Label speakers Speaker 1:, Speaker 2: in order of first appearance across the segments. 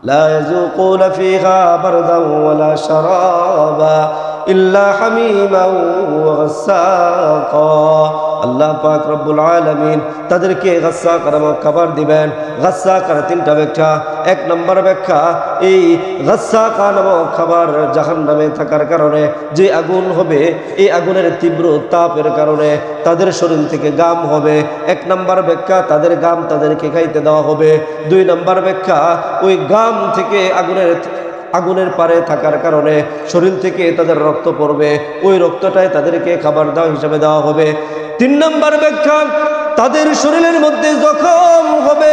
Speaker 1: লা ইয়াযুকুনা ফিহা বারদান ওয়ালা শারাবা ইল্লা হামিমান ওয়া গাসসাকা। আল্লাহ পাক রব্বুল আলামিন তাদেরকে গাসসাক নামক খাবার দিবেন। গাসসাক তিনটা ব্যাখ্যা। এক নম্বর ব্যাখ্যা, এই গাসসাক নামক খাবার জাহান্নামে থাকার কারণে যে আগুন হবে, এই আগুনের তীব্র তাপের কারণে তাদের শরীর থেকে গাম হবে। এক নম্বর ব্যাখ্যা, তাদের গাম তাদেরকে খাইতে দেওয়া হবে। দুই নম্বর ব্যাখ্যা, ওই গাম থেকে আগুনের পারে থাকার কারণে শরীর থেকে তাদের রক্ত পড়বে, ওই রক্তটাই তাদেরকে খাবার দেওয়া হিসাবে দেওয়া হবে। তিন নম্বর ব্যাখ্যা, তাদের শরীরের মধ্যে জখম হবে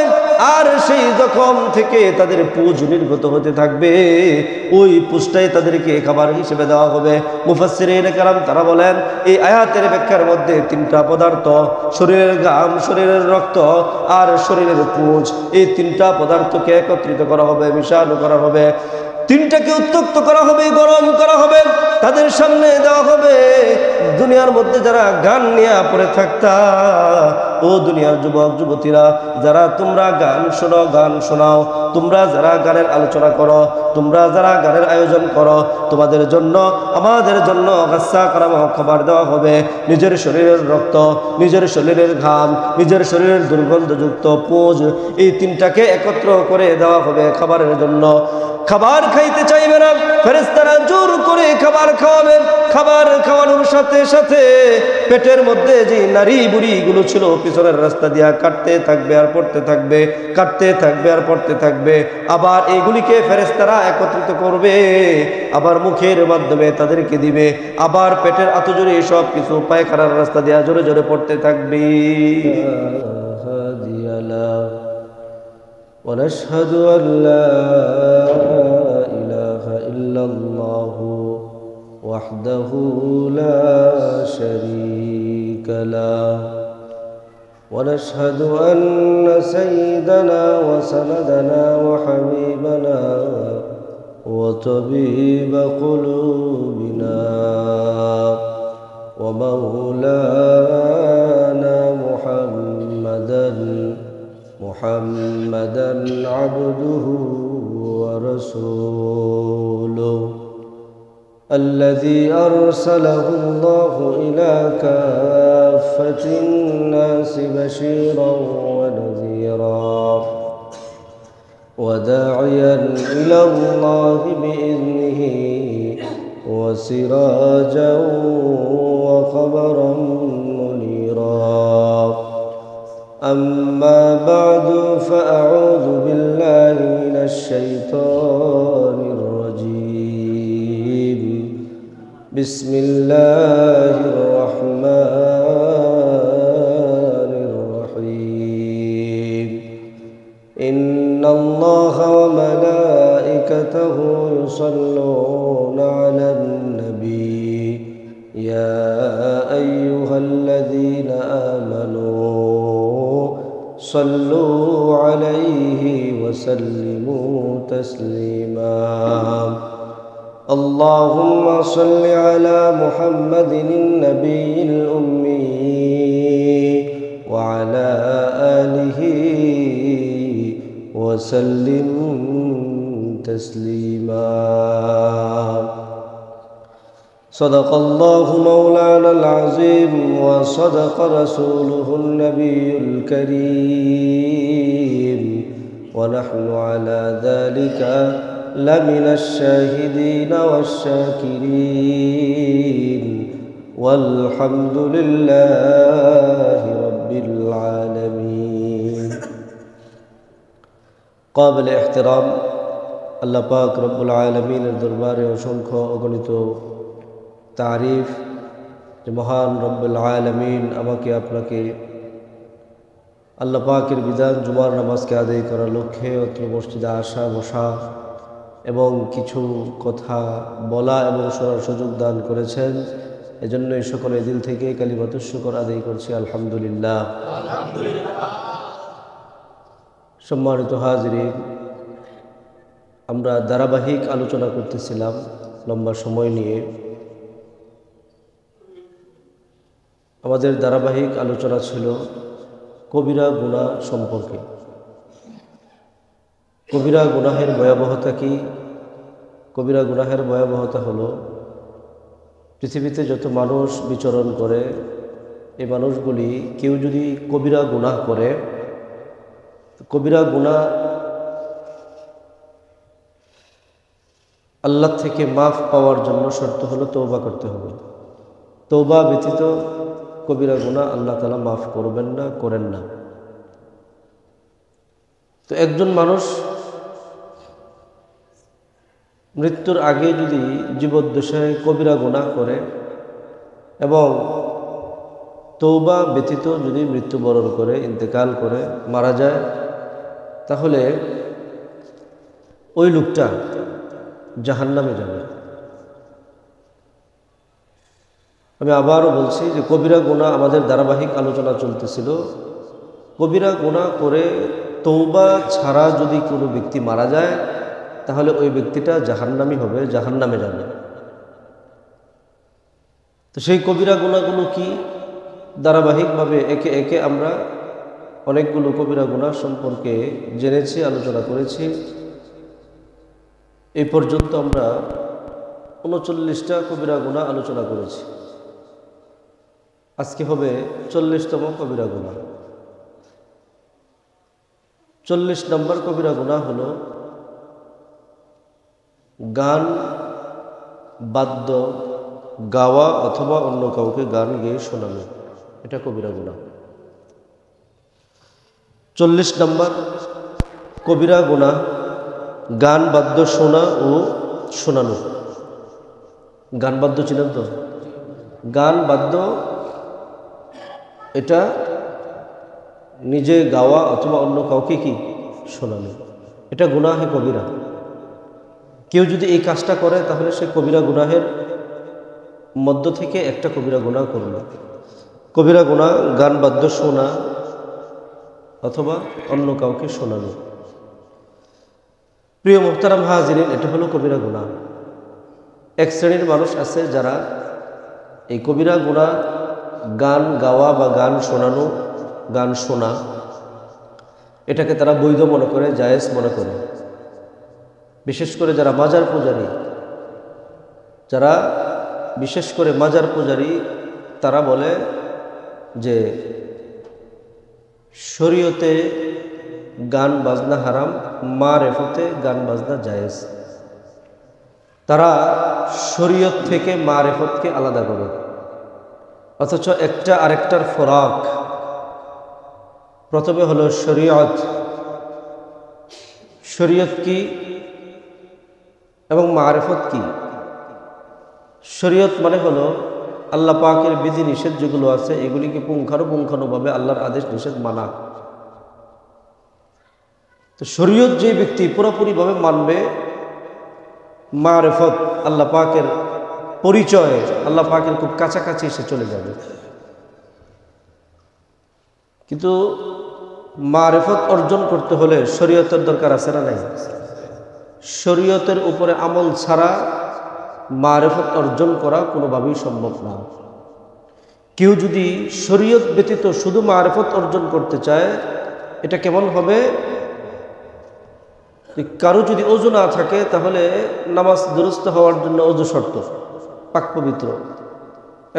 Speaker 1: আর সেই জখম থেকে তাদের পুঁজ নির্গত হতে থাকবে, ওই পুঁজটাই তাদেরকে খাবার হিসেবে দেওয়া হবে। মুফাসসিরিনে কেরাম তারা বলেন, এই আয়াতের ব্যাখ্যার মধ্যে তিনটা পদার্থ, শরীরের ঘাম, শরীরের রক্ত আর শরীরের পুঁজ, এই তিনটা পদার্থকে একত্রিত করা হবে, মিশানো করা হবে। তিনটাকে উত্তক্ত করা হবে, গরম করা হবে, তাদের সামনে দেওয়া হবে। দুনিয়ার মধ্যে যারা গান নিয়ে পড়ে থাকতা, ও দুনিয়ার যুবক যুবতীরা, যারা তোমরা গান শোনো, গান শোনাও, তোমরা যারা গানের আলোচনা করো, তোমরা যারা গানের আয়োজন করো, তোমাদের জন্য আমাদের জন্য গাসসাক নামক খাবার দেওয়া হবে। নিজের শরীরের রক্ত, নিজের শরীরের ঘাম, নিজের শরীরের দুর্গন্ধযুক্ত পুঁজ, এই তিনটাকে একত্র করে দেওয়া হবে খাবারের জন্য। খাবার খাইতে চাইবে না, ফেরেশতারা জোর করে খাবার খাওয়াবে। খাবার খাওয়ানোর সাথে সাথে পেটের মধ্যে যে নারী বুড়িগুলো ছিল পিছনের রাস্তা দিয়া কাটতে থাকবে আর পড়তে থাকবে, কাটতে থাকবে আর পড়তে থাকবে। আবার এইগুলিকে ফেরেশতারা একত্রিত করবে, আবার মুখের মাধ্যমে তাদেরকে দিবে, আবার পেটের আতজোরে সব কিছু পায়খানার রাস্তা দিয়া জোরে জোরে পড়তে থাকবে। ونشهد أن لا إله إلا الله وحده لا شريك له ونشهد أن سيدنا وسندنا وحبيبنا وطبيب قلوبنا ومولانا محمدا عبده ورسوله الذي أرسله الله إلى كافة الناس بشيرا ونذيرا وداعيا إلى الله بإذنه وسراجا وقمرا منيرا. أما بعد فأعوذ بالله من الشيطان الرجيم. بسم الله الرحمن الرحيم. إن الله وملائكته يصلون على النبي يا أيها الذين آمنوا صلوا عليه وسلموا تسليما. اللهم صل على محمد النبي الأمي وعلى آله وسلم تسليما. صدق الله مولانا العظيم وصدق رسوله النبي الكريم ونحن على ذلك لمن الشاهدين والشاكرين والحمد لله رب العالمين. قابل احترام আল্লাহ পাক রব্বুল আলামিনের দরবারে অসংখ্য অগণিত তারিফ যে মহান রব্বুল আলামিন আমাকে আপনাকে আল্লাহ পাকের বিধান জুমার নামাজকে আদায় করার লক্ষ্যে অত্র মসজিদে আসা বসা এবং কিছু কথা বলা এবং শোনার সুযোগ দান করেছেন। এজন্যই সকলে দিল থেকে কালিমাতুশ শুকর আদায় করছি আলহামদুলিল্লাহ। সম্মানিত হাজিরিন, আমরা ধারাবাহিক আলোচনা করতেছিলাম লম্বা সময় নিয়ে। আমাদের ধারাবাহিক আলোচনা ছিল কবিরা গুনাহ সম্পর্কে। কবিরা গুনাহের ভয়াবহতা কি? কবিরা গুনাহের ভয়াবহতা হলো পৃথিবীতে যত মানুষ বিচরণ করে এই মানুষগুলি কেউ যদি কবিরা গুনাহ করে, কবিরা গুনাহ আল্লাহ থেকে মাফ পাওয়ার জন্য শর্ত হলো তওবা করতে হবে। তওবা ব্যতীত কবিরা গুনাহ আল্লাহ তাআলা মাফ করবেন না, করেন না। তো একজন মানুষ মৃত্যুর আগে যদি জীবদ্দশায় কবিরা গুনাহ করে এবং তওবা ব্যতীত যদি মৃত্যুবরণ করে, ইন্তেকাল করে, মারা যায়, তাহলে ওই লোকটা জাহান্নামে যাবে। আমি আবারও বলছি যে কবিরা গুনাহ আমাদের ধারাবাহিক আলোচনা চলতেছিল। কবিরা গুনাহ করে তওবা ছাড়া যদি কোনো ব্যক্তি মারা যায় তাহলে ওই ব্যক্তিটা জাহান্নামী হবে, জাহান্নামে যাবে। তো সেই কবিরা গুনাহগুলো কি? ধারাবাহিকভাবে একে একে আমরা অনেকগুলো কবিরা গুনাহ সম্পর্কে জেনেছি, আলোচনা করেছি। এই পর্যন্ত আমরা 39টা কবিরা গুনাহ আলোচনা করেছি। আজকে হবে 40তম কবিরা গুনাহ। 40 নম্বর কবিরা গুনাহ হলো গান বাদ্য গাওয়া অথবা অন্য কাউকে গান গেয়ে শোনানো, এটা কবিরা গুনাহ। 40 নম্বর কবিরা গুনাহ গান বাদ্য শোনা ও শোনানো। গান বাদ্য ছিলেন তো? গান বাদ্য এটা নিজে গাওয়া অথবা অন্য কাউকে কি শোনানো, এটা গুনাহে কবিরা। কেউ যদি এই কাজটা করে তাহলে সে কবিরা গুনাহের মধ্য থেকে একটা কবিরা গুনাহ করল। কবিরা গুনাহ গান বাদ্য শোনা অথবা অন্য কাউকে শোনানো। প্রিয় মুহতারাম হাজিরিন, এটা হলো কবিরা গুনাহ। এক শ্রেণীর মানুষ আছে যারা এই কবিরা গুনাহ গান গাওয়া বা গান শোনানো, গান শোনা, এটাকে তারা বৈধ মনে করে, জায়েজ মনে করে। বিশেষ করে যারা মাজার পূজারী, যারা বিশেষ করে মাজার পূজারী, তারা বলে যে শরীয়তে গান বাজনা হারাম, মারেফতে গান বাজনা জায়েজ। তারা শরীয়ত থেকে মারেফতকে আলাদা করে, অথচ একটা আরেকটার ফরাক। প্রথমে হলো শরীয়ত। শরীয়ত কি এবং মারেফত কি? শরীয়ত মানে হলো আল্লাহ পাকের বিধি নিষেধ যেগুলো আছে এগুলিকে পুঙ্খানুপুঙ্খানুভাবে আল্লাহর আদেশ নিষেধ মানা। তো শরীয়ত যে ব্যক্তি পুরোপুরিভাবে মানবে, মারেফত আল্লাহ পাকের পরিচয়, আল্লাহ পাকের খুব কাছাকাছি এসে চলে যাবে। কিন্তু মারেফত অর্জন করতে হলে শরীয়তের দরকার আছে না নাই? শরীয়তের উপরে আমল ছাড়া মারেফত অর্জন করা কোনোভাবেই সম্ভব না। কেউ যদি শরীয়ত ব্যতীত শুধু মারেফত অর্জন করতে চায়, এটা কেমন হবে? কারো যদি ওযু না থাকে তাহলে নামাজ দুরুস্ত হওয়ার জন্য ওযু শর্ত, পাক পবিত্র।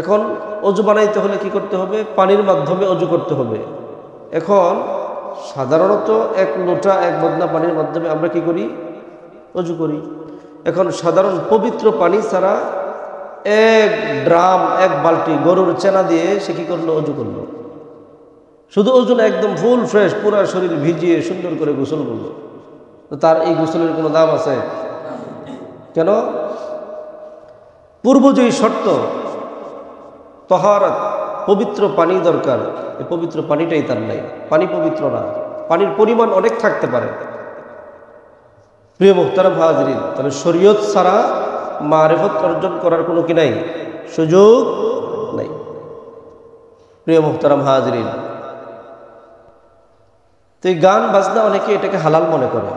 Speaker 1: এখন ওযু বানাইতে হলে কি করতে হবে? পানির মাধ্যমে ওযু করতে হবে। এখন সাধারণত এক লোটা এক বদনা পানির মাধ্যমে আমরা কি করি? ওযু করি। এখন সাধারণ পবিত্র পানি ছাড়া এক ড্রাম, এক বালতি গরুর চেনা দিয়ে সে কি করলো? ওযু করলো। শুধু ওযু না, একদম ফুল ফ্রেশ, পুরা শরীর ভিজিয়ে সুন্দর করে গোসল করলো। তো তার এই গোসলের কোনো দাম আছে? কেন? পূর্ব যেই শর্ত তহারাত, পবিত্র পানি দরকার, এই পবিত্র পানিটাই তার নাই। পানি পবিত্র না, পানির পরিমাণ অনেক থাকতে পারে। প্রিয় মুহতারাম হাজিরিন, তাহলে শরীয়ত ছাড়া মারেফত অর্জন করার কোনো কি নাই? সুযোগ নাই। প্রিয় মুহতারাম হাজিরিন, তো এই গান বাজনা অনেকে এটাকে হালাল মনে করে,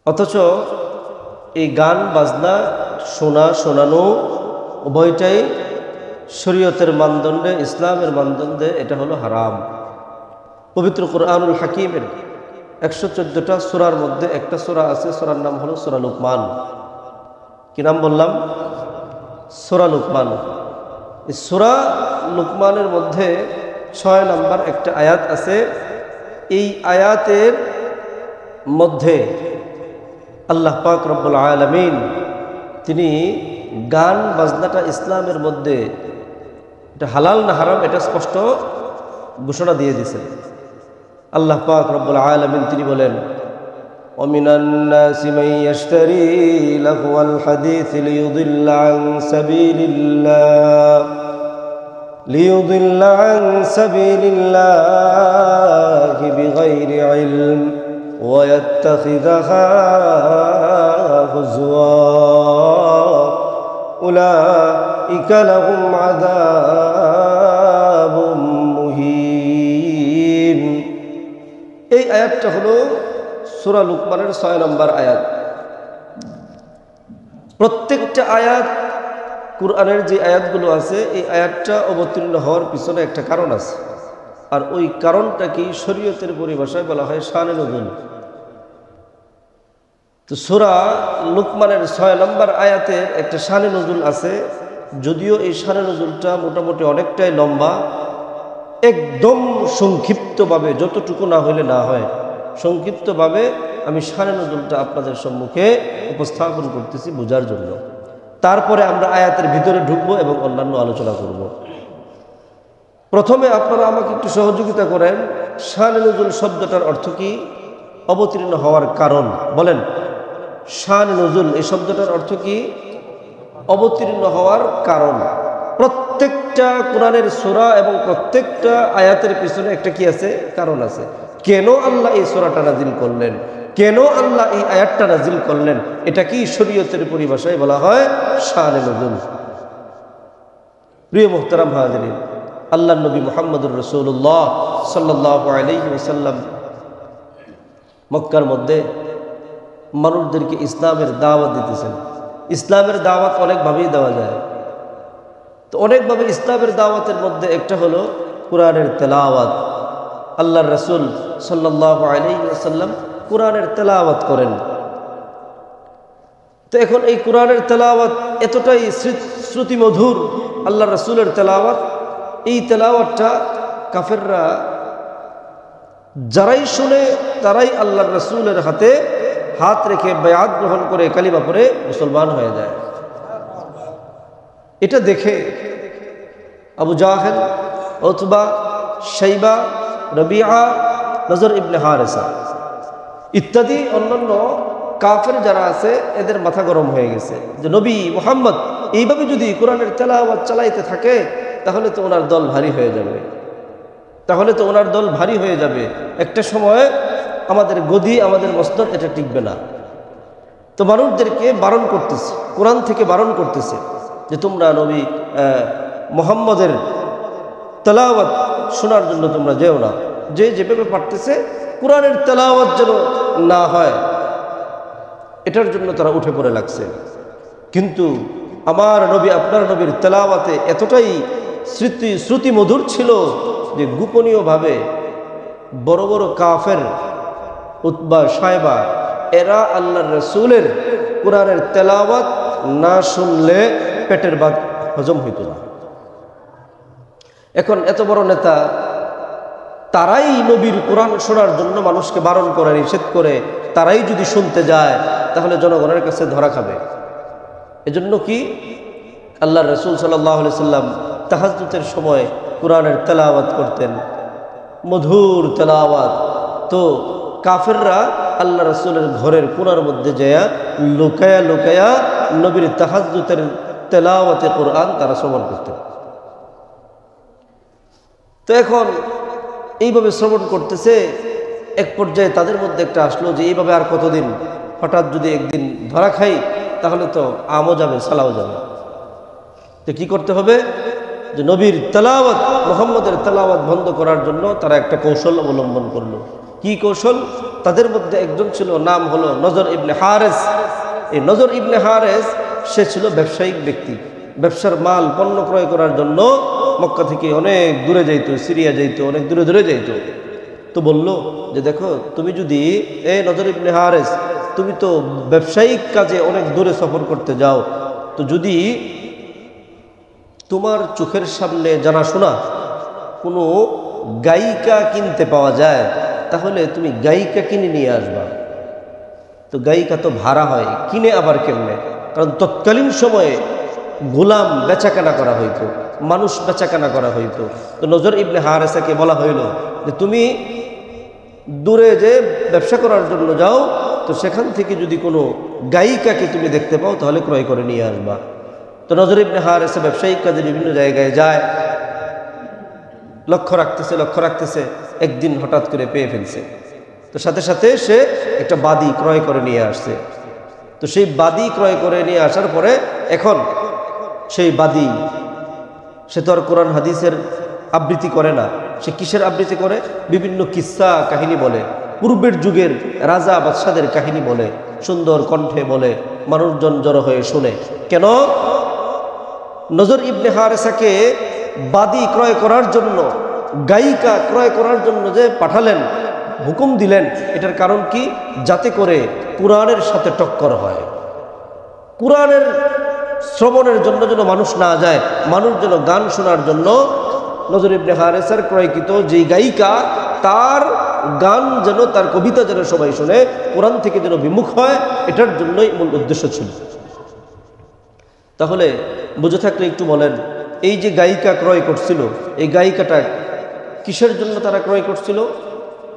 Speaker 1: অথচ এই গান বাজনা শোনা শোনানো উভয়টাই শরীয়তের মানদণ্ডে, ইসলামের মানদণ্ডে এটা হলো হারাম। পবিত্র কুরআনুল হাকিমের 114টা সূরার মধ্যে একটা সূরা আছে, সূরার নাম হলো সূরা লুকমান। কি নাম বললাম? সূরা লুকমান। এই সূরা লুকমানের মধ্যে 6 নম্বর একটা আয়াত আছে। এই আয়াতের মধ্যে আল্লাহ পাক রব্বুল আলামিন তিনি গান বাজনাটা ইসলামের মধ্যে এটা হালাল না হারাম এটা স্পষ্ট ঘোষণা দিয়ে দিয়েছেন। আল্লাহ পাক রব্বুল আলামিন তিনি বলেন, ওয়ামিনান নাসি মান ইয়াশতারি লাহওয়াল হাদিস লিয়ুদিল্লা আন সাবিলিল্লাহি বিগাইরি ইলম ওয়া ইয়াত্তাখিযাহা হুজওয়া উলাইকা লাহুম আযাবুম মুহিন। এই আয়াতটা হলো সূরা লুকমানের 6 নম্বর আয়াত। প্রত্যেকটা আয়াত, কুরআনের যে আয়াতগুলো আছে এই আয়াতটা অবতীর্ণ হওয়ার পিছনে একটা কারণ আছে, আর ওই কারণটা কি শরীয়তের পরিভাষায় বলা হয় শানে নুজুল। তো সূরা লুকমানের 6 নম্বর আয়াতের একটা শানে নুজুল আছে, যদিও এই শানে নুজুলটা মোটামুটি অনেকটাই লম্বা। একদম সংক্ষিপ্তভাবে, যতটুকু না হলে না হয়, সংক্ষিপ্তভাবে আমি শানে নুজুলটা আপনাদের সম্মুখে উপস্থাপন করতেছি বোঝার জন্য। তারপরে আমরা আয়াতের ভিতরে ঢুকবো এবং অন্যান্য আলোচনা করব। প্রথমে আপনারা আমাকে একটু সহযোগিতা করেন, শানে নুজুল শব্দটার অর্থ কি? অবতীর্ণ হওয়ার কারণ। বলেন, শানে নুজুল এই শব্দটার অর্থ কি? অবতীর্ণ হওয়ার কারণ। প্রত্যেকটা কোরআনের সূরা এবং প্রত্যেকটা আয়াতের পিছনে একটা কি আছে? কারণ আছে। কেন আল্লাহ এই সূরাটা নাজিল করলেন, কেন আল্লাহ এই আয়াতটা নাজিল করলেন, এটা কি শরীয়তের পরিভাষায় বলা হয় শানে নুজুল। প্রিয় মুহতারাম হাজিরিন, আল্লাহর নবী মুহাম্মদুর রাসূলুল্লাহ সাল্লাল্লাহু আলাইহি ওয়াসাল্লাম মক্কার মধ্যে মানুষদেরকে ইসলামের দাওয়াত দিতেছেন। ইসলামের দাওয়াত অনেকভাবেই দেওয়া যায়। তো অনেকভাবে ইসলামের দাওয়াতের মধ্যে একটা হলো কোরআনের তেলাওয়াত। আল্লাহর রাসূল সাল্লাল্লাহু আলাইহি ওয়াসাল্লাম কোরআনের তেলাওয়াত করেন। তো এখন এই কোরআনের তেলাওয়াত এতটাই শ্রুতিমধুর, আল্লাহর রাসূলের তেলাওয়াত, এই তেলাওয়াতটা কাফেররা যারাই শুনে তারাই আল্লাহর রাসূলের হাতে হাত রেখে বায়াত গ্রহণ করে কালিমা পড়ে মুসলমান হয়ে যায়। এটা দেখে আবু জাহেল, উতবা, শাইবা, রবিআ, নজর ইবনে হারেসা ইত্যাদি অন্যান্য কাফের যারা আছে এদের মাথা গরম হয়ে গেছে যে নবী মুহাম্মদ এইভাবে যদি কোরআনের তেলাওয়াত চালাইতে থাকে তাহলে তো ওনার দল ভারী হয়ে যাবে, তাহলে তো ওনার দল ভারী হয়ে যাবে। একটা সময় আমাদের গদি, আমাদের মসনদ এটা টিকবে না। তো মানুষদেরকে বারণ করতেছে, কোরআন থেকে বারণ করতেছে যে তোমরা নবী মুহাম্মদের তেলাওয়াত শোনার জন্য তোমরা যেও না। যে যেভাবে পারতেছে কোরআনের তেলাওয়াত যেন না হয় এটার জন্য তারা উঠে পড়ে লাগছে। কিন্তু আমার নবী, আপনার নবীর তেলাওয়াতে এতটাই শ্রুতি মধুর ছিল যে গোপনীয়ভাবে বড় বড় কাফের, উতবা, শায়বা, এরা আল্লাহর রাসূলের কোরআনের তেলাওয়াত না শুনলে পেটের ভাত হজম হইত না। এখন এত বড় নেতা, তারাই নবীর কোরআন শোনার জন্য মানুষকে বারণ করে, নিষেধ করে, তারাই যদি শুনতে যায় তাহলে জনগণের কাছে ধরা খাবে। এজন্য কি আল্লাহর রাসূল সাল্লাল্লাহু আলাইহি সাল্লাম তাহাজ্জুদের সময় কোরআনের তেলাওয়াত করতেন, মধুর তেলাওয়াত। তো কাফেররা আল্লাহ রাসূলের ঘরের কোণার মধ্যে যায় লুকায়া লুকায়া নবীর তাহাজ্জুদের তেলাওয়াতে কোরআন তারা শ্রবণ করতেন। তো এখন এইভাবে শ্রবণ করতেছে, এক পর্যায়ে তাদের মধ্যে একটা আসলো যে এইভাবে আর কতদিন, হঠাৎ যদি একদিন ধরা খাই তাহলে তো আমও যাবে, সালাও যাবে। তো কি করতে হবে? যে নবীর তেলাওয়াত, মুহাম্মদের তেলাওয়াত বন্ধ করার জন্য তারা একটা কৌশল অবলম্বন করলো। কি কৌশল? তাদের মধ্যে একজন ছিল, নাম হলো নজর ইবনে হারেস। এই নজর ইবনে হারেস সে ছিল ব্যবসায়িক ব্যক্তি, ব্যবসার মাল পণ্য ক্রয় করার জন্য মক্কা থেকে অনেক দূরে যাইত, সিরিয়া যাইত, অনেক দূরে দূরে যাইত। তো বলল যে দেখো তুমি যদি এই নজর ইবনে হারেস তুমি তো ব্যবসায়িক কাজে অনেক দূরে সফর করতে যাও, তো যদি তোমার চোখের সামনে জানাশোনা কোনো গায়িকা কিনতে পাওয়া যায় তাহলে তুমি গায়িকা কিনে নিয়ে আসবা। তো গায়িকা তো ভাড়া হয়, কিনে আবার কেমনে? কারণ তৎকালীন সময়ে গোলাম বেচাকেনা করা হইতো, মানুষ বেচাকেনা করা হইতো। তো নজর ইবনে হারেসাকে বলা হইল যে তুমি দূরে যে ব্যবসা করার জন্য যাও, তো সেখান থেকে যদি কোনো গায়িকাকে তুমি দেখতে পাও তাহলে ক্রয় করে নিয়ে আসবা। তো নজর ইবনে হারেসা ব্যবসায়িক কাজে বিভিন্ন জায়গায় যায়, লক্ষ্য রাখতেছে, একদিন হঠাৎ করে পেয়ে ফেলছে। তো সাথে সাথে সে একটা বাদী ক্রয় করে নিয়ে আসছে। তো সেই বাদী ক্রয় করে নিয়ে আসার পরে এখন সেই বাদী সে তো আর কোরআন হাদিসের আবৃত্তি করে না, সে কিসের আবৃত্তি করে? বিভিন্ন কিস্সা কাহিনী বলে, পূর্বের যুগের রাজা বাদশাদের কাহিনী বলে, সুন্দর কণ্ঠে বলে, মানুষজন জড়ো হয়ে শুনে। কেন? নজর ইবনে হারেসাকে বাদী ক্রয় করার জন্য, গায়িকা ক্রয় করার জন্য যে পাঠালেন, হুকুম দিলেন, এটার কারণ কি? যাতে করে কোরআনের সাথে টক্কর হয়, কোরআনের শ্রবণের জন্য যেন মানুষ না যায়, মানুষ যেন গান শোনার জন্য নজর ইবনে হারেসার ক্রয়কৃত যে গায়িকা তার গান যেন, তার কবিতা যেন সবাই শুনে, কোরআন থেকে যেন বিমুখ হয়, এটার জন্যই মূল উদ্দেশ্য ছিল। তাহলে বুঝে থাকলে একটু বলেন, এই যে গায়িকা ক্রয় করছিল, এই গায়িকাটা কিসের জন্য তারা ক্রয় করছিল?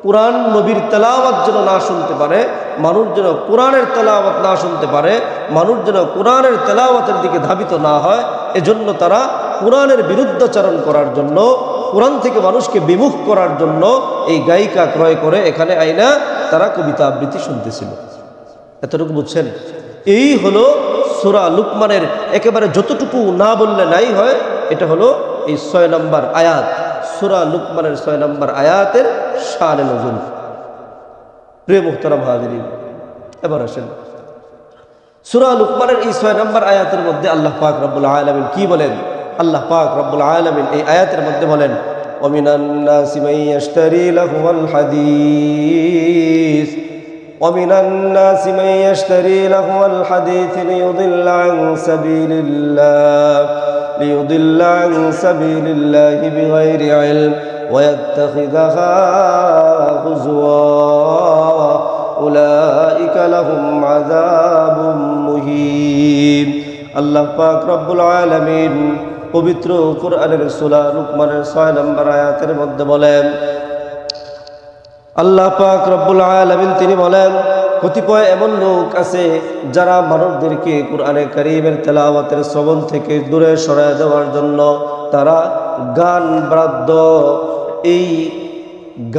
Speaker 1: কোরআন নবীর তেলাওয়াত যেন না শুনতে পারে, মানুষ যেন কোরআনের তেলাওয়াত না শুনতে পারে, মানুষ যেন কোরআনের তেলাওয়াতের দিকে ধাবিত না হয়, এজন্য তারা কোরআনের বিরুদ্ধাচরণ করার জন্য, কোরআন থেকে মানুষকে বিমুখ করার জন্য এই গায়িকা ক্রয় করে এখানে আইনা তারা কবিতা আবৃত্তি শুনতেছিল। এতটুকু বুঝছেন? এই হলো সূরা লুকমানের একেবারে যতটুকু না বললে নাই হয়, এটা হলো এই ৬ নম্বর আয়াত, সূরা লুকমানের ৬ নম্বর আয়াতের শানে নজুল। প্রিয় মুহতারাম হাজিরিন, এবার আসেন সূরা লুকমানের এই ৬ নম্বর আয়াতের মধ্যে আল্লাহ পাক রব্বুল আলামিন কি বলেন? আল্লাহ পাক রব্বুল আলামিন এই আয়াতের মধ্যে বলেন, ওয়ামিনান নাসি মান ইয়াশতারি লাহুল হাদিস ওয়ামিনান নাসি মান ইয়াশতারি লাহুল হাদিস লিয়ুদিল্লা আন সাবিলিল্লাহি বিগাইরি ইলম ওয়া ইয়াত্তাখিযাহা হুজওয়া উলাইকা লাহুম আযাবুম মুহিন। আল্লাহ পাক রব্বুল আলামিন পবিত্র কোরআনের সূরা লুকমানের ৬ নম্বর আয়াতের মধ্যে বলেন, আল্লাহ পাক রব্বুল আলামিন তিনি বলেন, কতিপয় এমন লোক আছে যারা মানবদেরকে কোরআনে কারীমের তেলাওয়াতের শ্রবণ থেকে দূরে সরায় দেওয়ার জন্য তারা গান বাদ্য, এই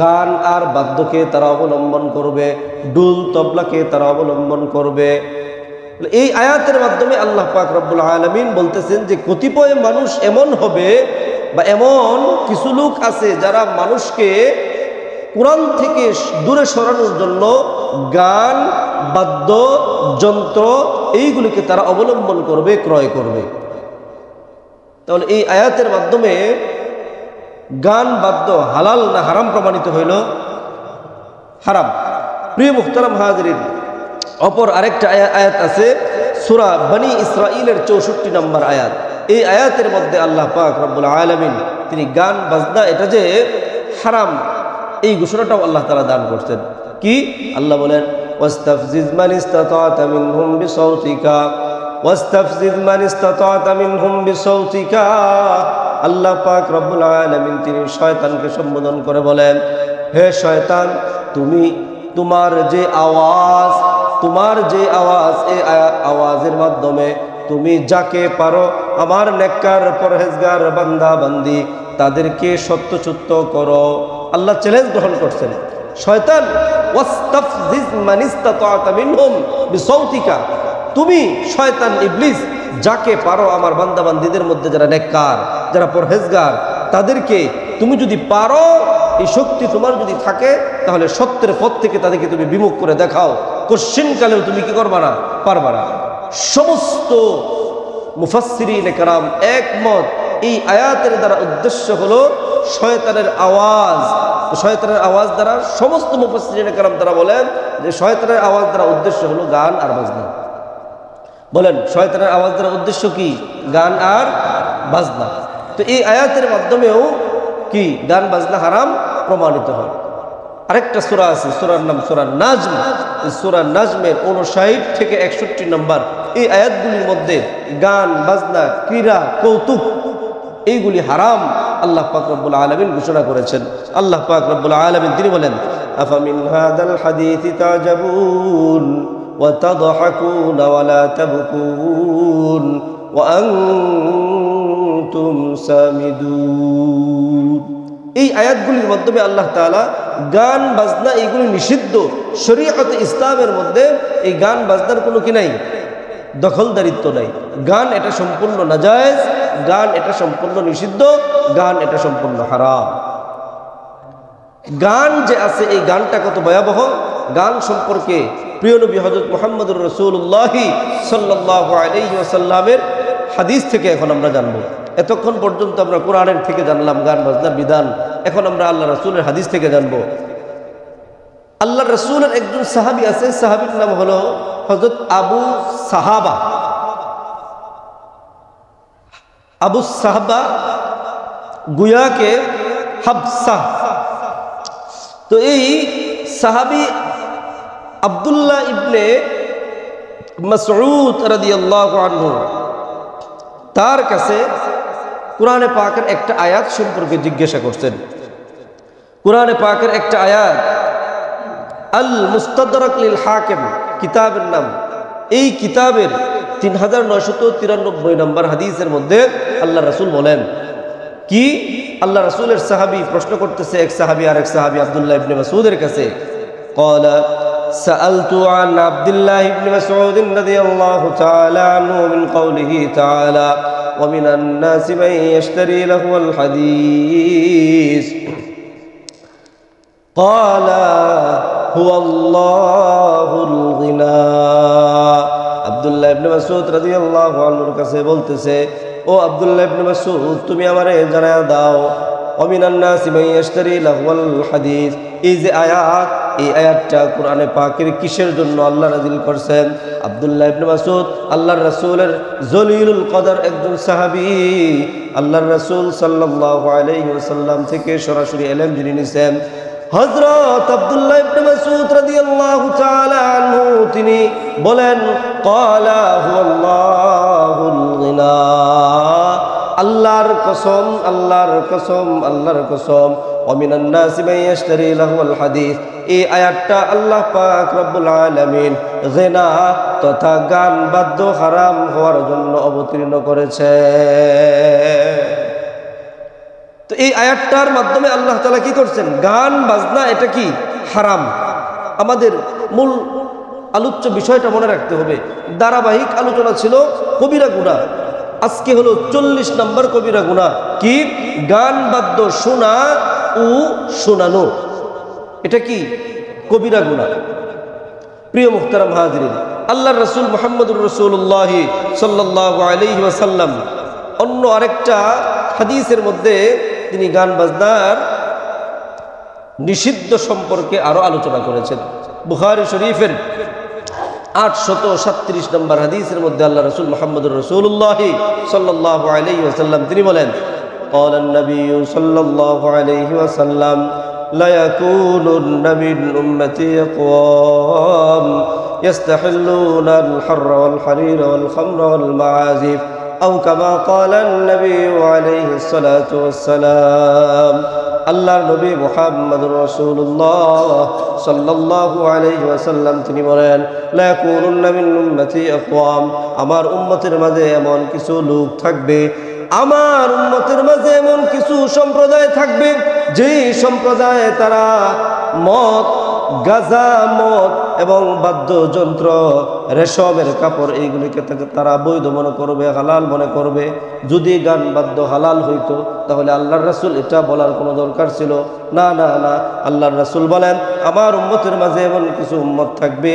Speaker 1: গান আর বাদ্যকে তারা অবলম্বন করবে, ডুল তবলাকে তারা অবলম্বন করবে। এই আয়াতের মাধ্যমে আল্লাহ পাক রব্বুল আলামিন বলতেছেন যে কতিপয় মানুষ এমন হবে বা এমন কিছু লোক আছে যারা মানুষকে কোরআন থেকে দূরে সরানোর জন্য গান, বাদ্য যন্ত্র এইগুলিকে তারা অবলম্বন করবে, ক্রয় করবে। তাহলে এই আয়াতের মাধ্যমে গান বাদ্য হালাল না হারাম প্রমাণিত হইল? হারাম। প্রিয় মুহতারাম হাজিরিন, অপর আরেকটা আয়াত আছে সূরা বনী ইসরাঈলের ৬৪ নম্বর আয়াত। এই আয়াতের মধ্যে আল্লাহ পাক রব্বুল আলামিন তিনি গান বাজনা এটা যে হারাম এই ঘোষণাটাও আল্লাহ তাআলা দান করছেন। কি? আল্লাহ বলেন, ওয়াস্তাফজিজ মান ইসতাতা'তা মিনহুম বিসাউতিকা ওয়াস্তাফজিজ মান ইসতাতা'তা মিনহুম বিসাউতিকা। আল্লাহ পাক রব্বুল আলামিন তিনি শয়তানকে সম্বোধন করে বলেন, হে শয়তান, তুমি তোমার যে আওয়াজ এই আওয়াজের মাধ্যমে তুমি যাকে পারো আমার নেককার পরহেজগার বান্দা বান্দি তাদেরকে সত্যচ্যুত করো। আল্লাহ চ্যালেঞ্জ গ্রহণ করছেন। শয়তান, ওয়াস্তাফজিজ মান ইসতাতা'তা মিনহুম বিসাউতিকা, তুমি শয়তান ইবলিস যাকে পারো আমার বান্দা বান্দীদের মধ্যে যারা নেককার, যারা পরহেজগার, তাদেরকে তুমি যদি পারো, এই শক্তি তোমার যদি থাকে, তাহলে সত্যের পথ থেকে তাদেরকে তুমি বিমুখ করে দেখাও। কোশ্চিনকালেও তুমি কি করবা না? পারবা না। সমস্ত মুফাসসিরিনে কেরাম একমত এই আয়াতের দ্বারা উদ্দেশ্য হলো শয়তানের আওয়াজ। শয়তানের আওয়াজ দ্বারা সমস্ত মুফাসসিরিনে কেরাম তারা বলেন যে শয়তানের আওয়াজ দ্বারা উদ্দেশ্য হলো গান আর বাজনা। বলেন শয়তানের আওয়াজ দ্বারা উদ্দেশ্য কি? গান আর বাজনা। তো এই আয়াতের মাধ্যমেও কি গান বাজনা হারাম প্রমাণিত হয়। আরেকটা সূরা আছে, সূরার নাম সূরা নাজম। এই সূরা নাজমের 59 থেকে 61 নম্বর এই আয়াতগুলির মধ্যে গান বাজনা ক্রীড়া কৌতুক এইগুলি হারাম আল্লাহ পাক রব্বুল আলামিন ঘোষণা করেছেন। আল্লাহ পাক রব্বুল আলামিন তিনি বলেন, আফামিন হাদাল হাদিসি তাজাবুন ওয়া তাদহাকুন ওয়া লা তাবকুন ওয়া আনতুম সামিদুন। এই আয়াতগুলির মাধ্যমে আল্লাহ তাআলা গান বাজনা এইগুলি নিষিদ্ধ। শরীয়তে ইসলামের মধ্যে এই গান বাজনার কোনো কি নাই, দখলদারিত্ব নাই। গান এটা সম্পূর্ণ নাজায়েজ, গান এটা সম্পূর্ণ নিষিদ্ধ, গান এটা সম্পূর্ণ হারাম। গান যে আছে এই গানটা কত ভয়াবহ, গান সম্পর্কে প্রিয় নবী হযরত মুহাম্মদুর রাসূলুল্লাহ সাল্লাল্লাহু আলাইহি ওয়াসাল্লামের হাদিস থেকে এখন আমরা জানবো। এতক্ষণ পর্যন্ত আমরা কোরআনের থেকে জানলাম গান বাজনার বিধান, এখন আমরা আল্লাহ রাসূলের হাদিস থেকে জানবো। আল্লাহ রাসূলের একজন সাহাবী আছে, সাহাবীর নাম হলো হযরত আবু সাহাবা। আবু সাহাবা গুয়াকে হাবসা। তো এই সাহাবী আব্দুল্লাহ ইবনে মাসউদ রাদিয়াল্লাহু আনহু তার কাছে কোরআনে পাকের একটা আয়াত সম্পর্কে জিজ্ঞাসা করছেন। কোরআনে পাকের একটা আয়াত, আল মুস্তাদরাক লিল হাকিম কিতাবের নাম। এই কিতাবের 3993 নম্বর হাদিসের মধ্যে আল্লাহ রাসূল বলেন কি, আল্লাহ রাসূলের সাহাবী প্রশ্ন করতেছে এক সাহাবী আর এক সাহাবী আব্দুল্লাহ ইবনে মাসউদের কাছে, ক্বালা সাআলতু আন আব্দুল্লাহ ইবনে মাসউদ রাদিয়াল্লাহু তাআলা আনহু মিন কওলিহি তাআলা ওয়া মিনান নাসি মান ইয়াশতারি লাহুল হাদিস ক্বালা হুয়াল্লাহুল গিনা। আব্দুল্লাহ ইবনে মাসউদ রাদিয়াল্লাহু আনহুর কাছে বলতেছে, ও আব্দুল্লাহ ইবনে মাসউদ তুমি আমারে জানায়া দাও, ওমিনান নাসি মান ইয়াশতারি লাহুল হাদিস, এই যে আয়াত, এই আয়াতটা কোরআনে পাকের কিসের জন্য আল্লাহ নাযিল করেছেন? আব্দুল্লাহ ইবনে মাসউদ আল্লাহর রাসূলের জলিলুল কদর একজন সাহাবী, আল্লাহর রাসূল সাল্লাল্লাহু আলাইহি ওয়াসাল্লাম থেকে সরাসরি ইলম যিনি নিছেন হযরত আব্দুল্লাহ ইবনে মাসউদ রাদিয়াল্লাহু তাআলা আনহু তিনি বলেন, ক্বালা হুয়াল্লাহুল গিনা, আল্লাহর কসম, আল্লাহর কসম, আল্লাহর কসম, ওয়া মিনান নাসি মান ইয়াশতারি লাহুল হাদিস, এই আয়াতটা আল্লাহ পাক রব্বুল আলামিন গিনা তথা গান বাদ্য হারাম হওয়ার জন্য অবতীর্ণ করেছে। তো এই আয়াতটার মাধ্যমে আল্লাহ তাআলা কি করছেন? গান বাজনা এটা কি হারাম। আমাদের মূল আলোচ্য বিষয়টা মনে রাখতে হবে। ধারাবাহিক আলোচনা ছিল কবিরা গুনাহ, আজকে হলো 40 নম্বর কবিরা গুনাহ। কি? গান বাদ্য শোনা ও শোনানো, এটা কি কবিরা গুনাহ। প্রিয় মুহতারাম হাজিরিন, আল্লাহর রাসূল মুহাম্মদুর রাসূলুল্লাহ সাল্লাল্লাহু আলাইহি ওয়াসাল্লাম অন্য আরেকটা হাদিসের মধ্যে তিনি গান বাজনার নিষিদ্ধ সম্পর্কে আরো আলোচনা করেছেন। বুখারী শরীফের 837 নম্বর হাদিসের মধ্যে আল্লাহ রাসূল মুহাম্মদুর রাসূলুল্লাহ সাল্লাল্লাহু আলাইহি ওয়াসাল্লাম তিনি বলেন, ক্বালা আন-নবী সাল্লাল্লাহু আলাইহি ওয়াসাল্লাম লা ইয়াকুনুন্না মিন উম্মতি আকওয়াম ইস্তাহিল্লুনা আল-হাররা ওয়াল হারিরা ওয়াল খামরা ওয়াল মাআজিফ আও কামা ক্বালা আন-নবী আলাইহিস সালাতু ওয়াস সালাম। আল্লাহর নবী মুহাম্মদুর রাসূলুল্লাহ সাল্লাল্লাহু আলাইহি ওয়াসাল্লাম তিনি বলেন, লা ইয়াকুনুন্না মিন উম্মতি আকওয়াম, আমার উম্মতের মাঝে এমন কিছু লোক থাকবে, আমার উম্মতের মাঝে এমন কিছু সম্প্রদায় থাকবে যে সম্প্রদায় তারা মদ, গাঁজা, মদ এবং বাদ্যযন্ত্র, রেশমের কাপড় এইগুলিকে তারা বৈধ মনে করবে, হালাল মনে করবে। যদি গান বাদ্য হালাল হইতো তাহলে আল্লাহর রাসূল এটা বলার কোনো দরকার ছিল না। না না, আল্লাহর রাসূল বলেন আমার উম্মতের মাঝে এমন কিছু উম্মত থাকবে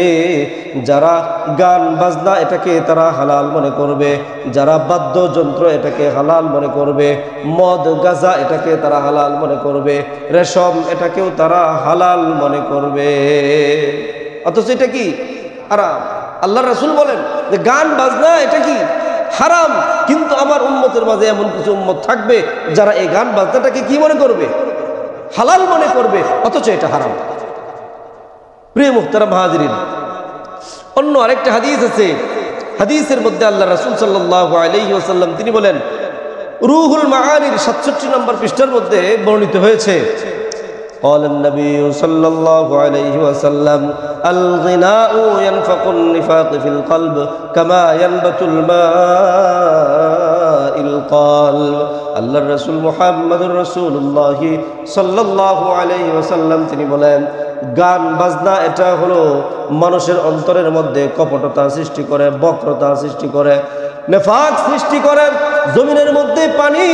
Speaker 1: যারা গান বাজনা এটাকে তারা হালাল মনে করবে, যারা বাদ্যযন্ত্র এটাকে হালাল মনে করবে, মদ গাঁজা এটাকে তারা হালাল মনে করবে, রেশম এটাকেও তারা হালাল মনে করবে। অথচ এটা কি হারাম। আল্লাহর রাসূল বলেন যে গান বাজনা এটা কি হারাম, কিন্তু আমার উম্মতের মাঝে এমন কিছু উম্মত থাকবে যারা এই গান বাজনাটাকে কি মনে করবে, হালাল মনে করবে, অথচ এটা হারাম। প্রিয় মুহতারাম হাজিরিন, অন্য আরেকটা হাদিস আছে, হাদিসের মধ্যে আল্লাহ রাসূল সাল্লাল্লাহু আলাইহি ওয়াসাল্লাম তিনি বলেন, রুহুল মাআনির 67 নম্বর পৃষ্ঠার মধ্যে বর্ণিত হয়েছে, قال النبي صلى الله عليه وسلم الغناء ينفق النفاق في القلب كما ينبت الماء القلب। আল্লাহর রাসূল মুহাম্মদুর রাসূলুল্লাহ সাল্লাল্লাহু আলাইহি ওয়াসাল্লাম তিনি বলেন, গান বাজনা এটা হলো মানুষের অন্তরের মধ্যে কপটতা সৃষ্টি করে, বক্রতা সৃষ্টি করে, নেফাক সৃষ্টি করে। জমিনের মধ্যে পানি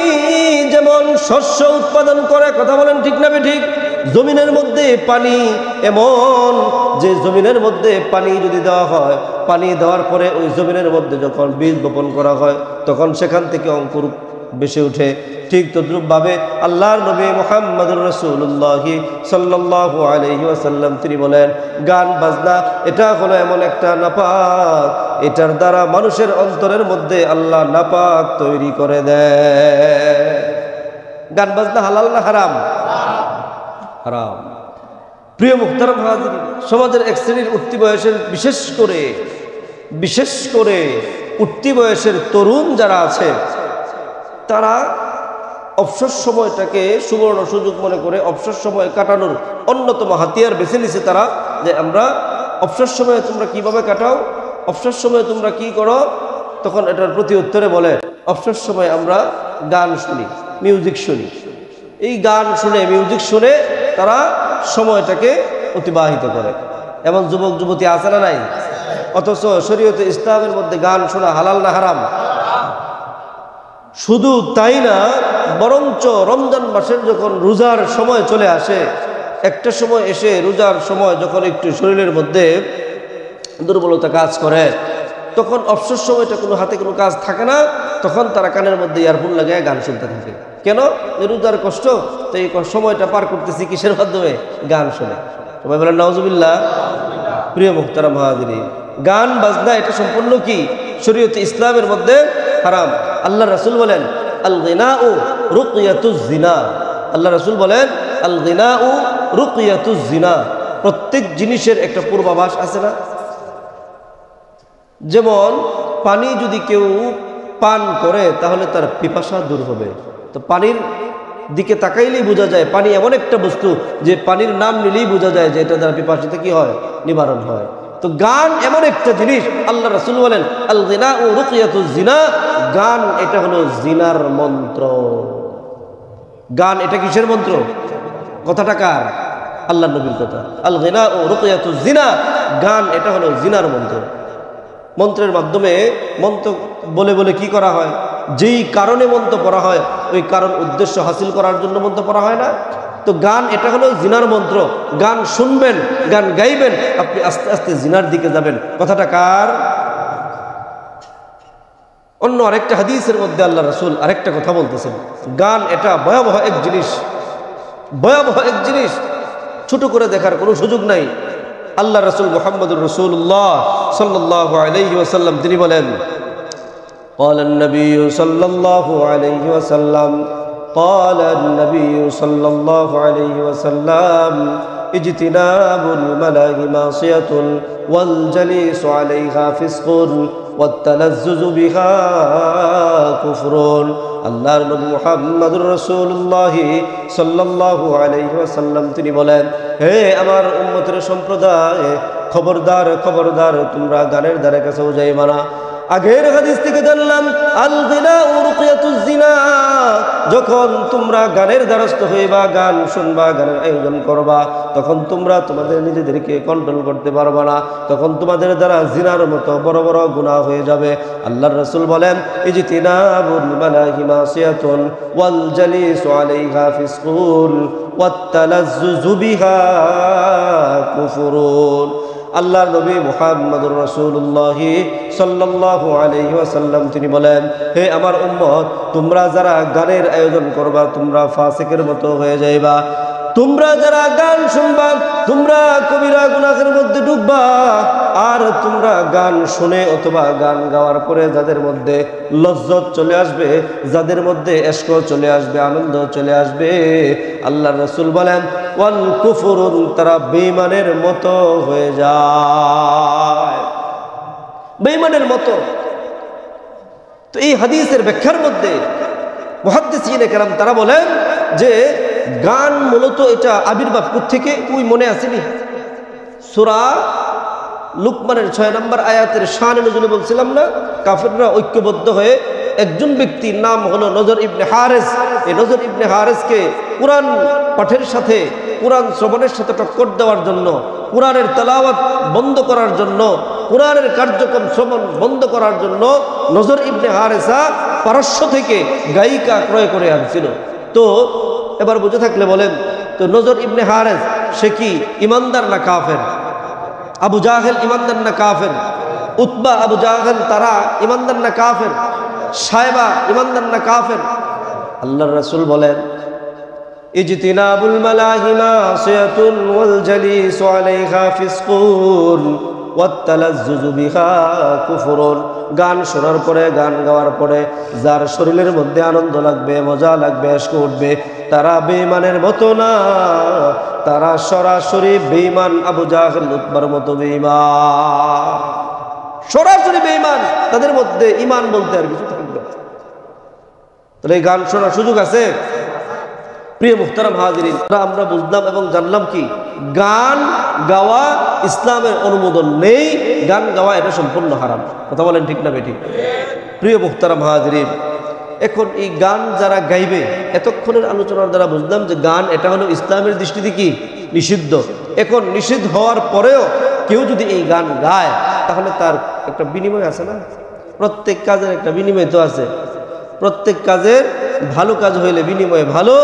Speaker 1: যেমন শস্য উৎপাদন করে, কথা বলেন ঠিক না ঠিক? জমিনের মধ্যে পানি এমন যে জমিনের মধ্যে পানি যদি দেওয়া হয়, পানি দেওয়ার পরে ওই জমিনের মধ্যে যখন বীজ বপন করা হয় তখন সেখান থেকে অঙ্কুর বেশি উঠে। ঠিক তদ্রূপভাবে আল্লাহর নবী মুহাম্মদুর রাসূলুল্লাহ সাল্লাল্লাহু আলাইহি ওয়াসাল্লাম তিনি বলেন, গান বাজনা এটা হলো এমন একটা নাপাক, এটার দ্বারা মানুষের অন্তরের মধ্যে আল্লাহ নাপাক তৈরি করে দেয়। গান বাজনা হালাল না হারাম? হারাম। প্রিয় মুহতারাম হাজিরিন, সমাজের এক শ্রেণীর উঠতি বয়সের বিশেষ করে উঠতি বয়সের তরুণ যারা আছে তারা অবসর সময়টাকে সুবর্ণ সুযোগ মনে করে অবসর সময় কাটানোর অন্যতম হাতিয়ার বেছে নিছে তারা, যে আমরা অবসর সময়ে তোমরা কিভাবে কাটাও, অবসর সময়ে তোমরা কি করো, তখন এটার প্রতি উত্তরে বলে অবসর সময় আমরা গান শুনি, মিউজিক শুনি। এই গান শুনে মিউজিক শুনে তারা সময়টাকে অতিবাহিত করে। এমন যুবক যুবতী আছে না নাই? অথচ শরীয়তে ইসলামের মধ্যে গান শোনা হালাল না হারাম? শুধু তাই না, বরঞ্চ রমজান মাসের যখন রোজার সময় চলে আসে, একটা সময় এসে রোজার সময় যখন একটু শরীরের মধ্যে দুর্বলতা কাজ করে, তখন অবসর সময়টা কোনো হাতে কোনো কাজ থাকে না, তখন তারা কানের মধ্যে ইয়ারফোন লাগায় গান শুনতে থাকে। কেন? রোজার কষ্ট, তো এই সময়টা পার করতেছি কিসের মাধ্যমে? গান শুনে। সবাই বলেন নাউজুবিল্লাহ। প্রিয় মুহতারাম হাজিরিন, গান বাজনা এটা সম্পূর্ণ কি শরীয়তে ইসলামের মধ্যে হারাম। আল্লাহ রাসূল বলেন আল গিনাউ রুকিয়াতুজ জিনা। আল্লাহ রাসূল বলেন আল গিনাউ রুকিয়াতুজ জিনা। প্রত্যেক জিনিসের একটা পূর্বাভাস আছে না? যেমন পানি যদি কেউ পান করে তাহলে তার পিপাসা দূর হবে। তো পানির দিকে তাকাইলেই বোঝা যায় পানি এমন একটা বস্তু যে পানির নাম নিলেই বোঝা যায় যে এটা দ্বারা পিপাসাতে কি হয়, নিবারণ হয়। তো গান এমন একটা জিনিস, আল্লাহ রাসূল বলেন আল গিনাউ রুকিয়াতুজ জিনা। গান এটা হলো জিনার মন্ত্র। গান এটা কিসের মন্ত্র? কথাটা কার? আল্লাহর নবীর কথা। আল গিনাউ রুকিয়াতুজ জিনা, গান এটা হলো জিনার মন্ত্র। মন্ত্রের মাধ্যমে মন্ত্র বলে বলে কি করা হয়? যেই কারণে মন্ত্র পড়া হয় ওই কারণ উদ্দেশ্য হাসিল করার জন্য মন্ত্র পড়া হয় না? তো গান এটা হলো জিনার মন্ত্র। গান শুনবেন, গান গাইবেন, আপনি আস্তে আস্তে জিনার দিকে যাবেন। কথাটা কার? অন্য আরেকটা হাদিসের মধ্যে আল্লাহ রাসূল আরেকটা কথা বলতেছেন, গান এটা ভয়াবহ এক জিনিস, ভয়াবহ এক জিনিস, ছোট করে দেখার কোনো সুযোগ নাই। আল্লাহ রাসূল মুহাম্মদুর রাসূলুল্লাহ সাল্লাল্লাহু আলাইহি ওয়াসাল্লাম তিনি বলেন, قال النبي صلى الله عليه وسلم قال النبي صلى الله عليه وسلم اجتناب الملاهي معصية والجليس عليها فسق والتلذذ بها كفر। আল্লাহর নবী মুহাম্মদুর রাসূলুল্লাহ সাল্লাল্লাহু আলাইহি ওয়াসাল্লাম তিনি বলেন, হে আমার উম্মতের সম্প্রদায়, খবরদার খবরদার, তোমরা গানের ধারে কাছেও যাইবা না। আগের হাদিস থেকে জানলাম আল গিনাউ রুকিয়াতুজ জিনা, যখন তোমরা গানের দ্বারস্থ হইবা, গান শুনবা, গানের আয়োজন করবা, তখন তোমরা তোমাদের নিজেদেরকে কন্ট্রোল করতে পারবা না, তখন তোমাদের দ্বারা জিনার মতো বড় বড় গুনাহ হয়ে যাবে। আল্লাহর রাসূল বলেন ইজতিনাবুল মালাহি মাসিয়াতুন ওয়াল জালিসু আলাইহা ফিসকুন ওয়াত তালাজ্জুজু বিহা কুফরুন। আল্লাহর নবী মুহাম্মদুর রাসূলুল্লাহ সাল্লাল্লাহু আলাইহি ওয়াসাল্লাম তিনি বলেন, হে আমার উম্মত, তোমরা যারা গানের আয়োজন করবা তোমরা ফাসিকের মতো হয়ে যাইবা। তোমরা যারা গান শুনবা তোমরা কবিরা গুনাহের মধ্যে ডুববা। আর তোমরা গান শুনে অথবা গান গাওয়ার পরে যাদের মধ্যে লজ্জত চলে আসবে, যাদের মধ্যে ইশক চলে আসবে, আনন্দ চলে আসবে, আল্লাহর রাসূল বলেন ওয়াল কুফরুন, তারা বেঈমানের মতো হয়ে যায়, বেঈমানের মতো। তো এই হাদিসের ব্যাখ্যার মধ্যে মুহাদ্দিসিনে কেরাম তারা বলেন যে গান মূলত এটা আবির্ভাব থেকে ওই মনে আসেনি, সূরা লুকমানের 6 নম্বর আয়াতের শানে নজুলে বলছিলাম না, কাফেররা ঐক্যবদ্ধ হয়ে একজন ব্যক্তির নাম হলো নজর ইবনে হারেস, এই নজর ইবনে হারেসকে কোরআন পাঠের সাথে, কোরআন শ্রবণের সাথে টক্কর দেওয়ার জন্য, কোরআনের তেলাওয়াত বন্ধ করার জন্য, কোরআনের কার্যক্রম শ্রবণ বন্ধ করার জন্য নজর ইবনে হারেসা পারস্য থেকে গায়িকা ক্রয় করে আনছিল। তো এবার বুঝে থাকলে বলেন, তো নজর ইবনে হারেস সে কি ইমানদার না কাফের? আবু জাহেল ইমানদার না কাফের? উতবা আবু জাহেল তারা ইমানদার না কাফের? সায়বা ইমানদার না কাফের? আল্লাহর রাসূল বলেন ইজতিনাবুল মালাহি মাসিয়াতুন ওয়াল জালিসু আলাইহা ফিসকুন ওয়াত তালাজ্জুজু বিহা কুফরুন। গান শোনার পরে, গান গাওয়ার পরে যার শরীরের মধ্যে আনন্দ লাগবে, মজা লাগবে, ইশক উঠবে, তারা বেঈমানের মতো না, তারা সরাসরি বেঈমান, আবু জাহেল উতবার মতো বেঈমান, সরাসরি বেঈমান। তাদের মধ্যে ঈমান বলতে আর কিছু থাকবে না। তাহলে এই গান শোনার সুযোগ আছে? প্রিয় মুহতারাম হাজিরিন, আমরা বুঝলাম এবং জানলাম কি গান গাওয়া ইসলামের অনুমোদন নেই, গান গাওয়া এটা সম্পূর্ণ হারাম। কথা বলেন ঠিক না বেঠিক? প্রিয় মুহতারাম হাজিরিন, এখন এই গান যারা গাইবে, এতক্ষণের আলোচনার দ্বারা বুঝলাম যে গান এটা হলো ইসলামের দৃষ্টিতে কি নিষিদ্ধ। এখন নিষিদ্ধ হওয়ার পরেও কেউ যদি এই গান গায় তাহলে তার একটা বিনিময় আছে না? প্রত্যেক কাজের একটা বিনিময় তো আছে। প্রত্যেক কাজের ভালো কাজ হইলে বিনিময় ভালো,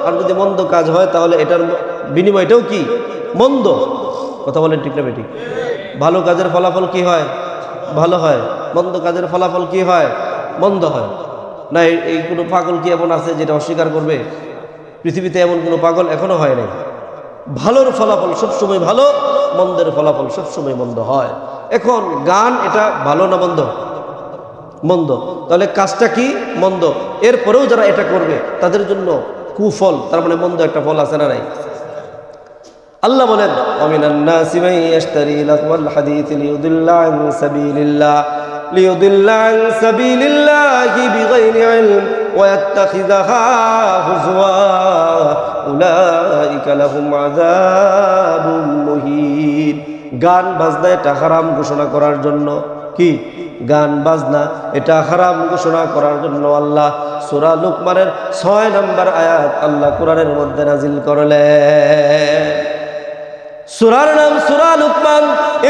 Speaker 1: আর যদি মন্দ কাজ হয় তাহলে এটার বিনিময়টাও কি মন্দ। কথা বলেন ঠিক না বেঠিক? ভালো কাজের ফলাফল কি হয়? ভালো হয়। মন্দ কাজের ফলাফল কি হয়? মন্দ হয়। না এই কোনো পাগল কি এমন আছে যেটা অস্বীকার করবে? পৃথিবীতে এমন কোনো পাগল এখনো হয় নাই। ভালোর ফলাফল সবসময় ভালো, মন্দের ফলাফল সবসময় মন্দ হয়। এখন গান এটা ভালো না মন্দ? মন্দ। তাহলে কাজটা কি? মন্দ। এরপরেও যারা এটা করবে তাদের জন্য কুফল, তার মানে মন্দ একটা ফল আছে না নাই? আল্লাহ বলেন ওয়ামিনান নাসি মান ইয়াশতারি লাহওয়াল হাদিসি লিয়ুদিল্লা আন সাবিলিল্লাহি বিগাইরি ইলম ওয়া ইয়াত্তাখিযাহা হুজওয়া উলাইকা লাহুম আযাবুম মুহিন। গান বাজনা এটা হারাম ঘোষণা করার জন্য, কি গান বাজনা এটা হারাম ঘোষণা করার জন্য আল্লাহ সূরা লুকমানের 6 নম্বর আয়াত আল্লাহ কোরআনের মধ্যে নাজিল করলেন। সূরার নাম সূরা লুকমান।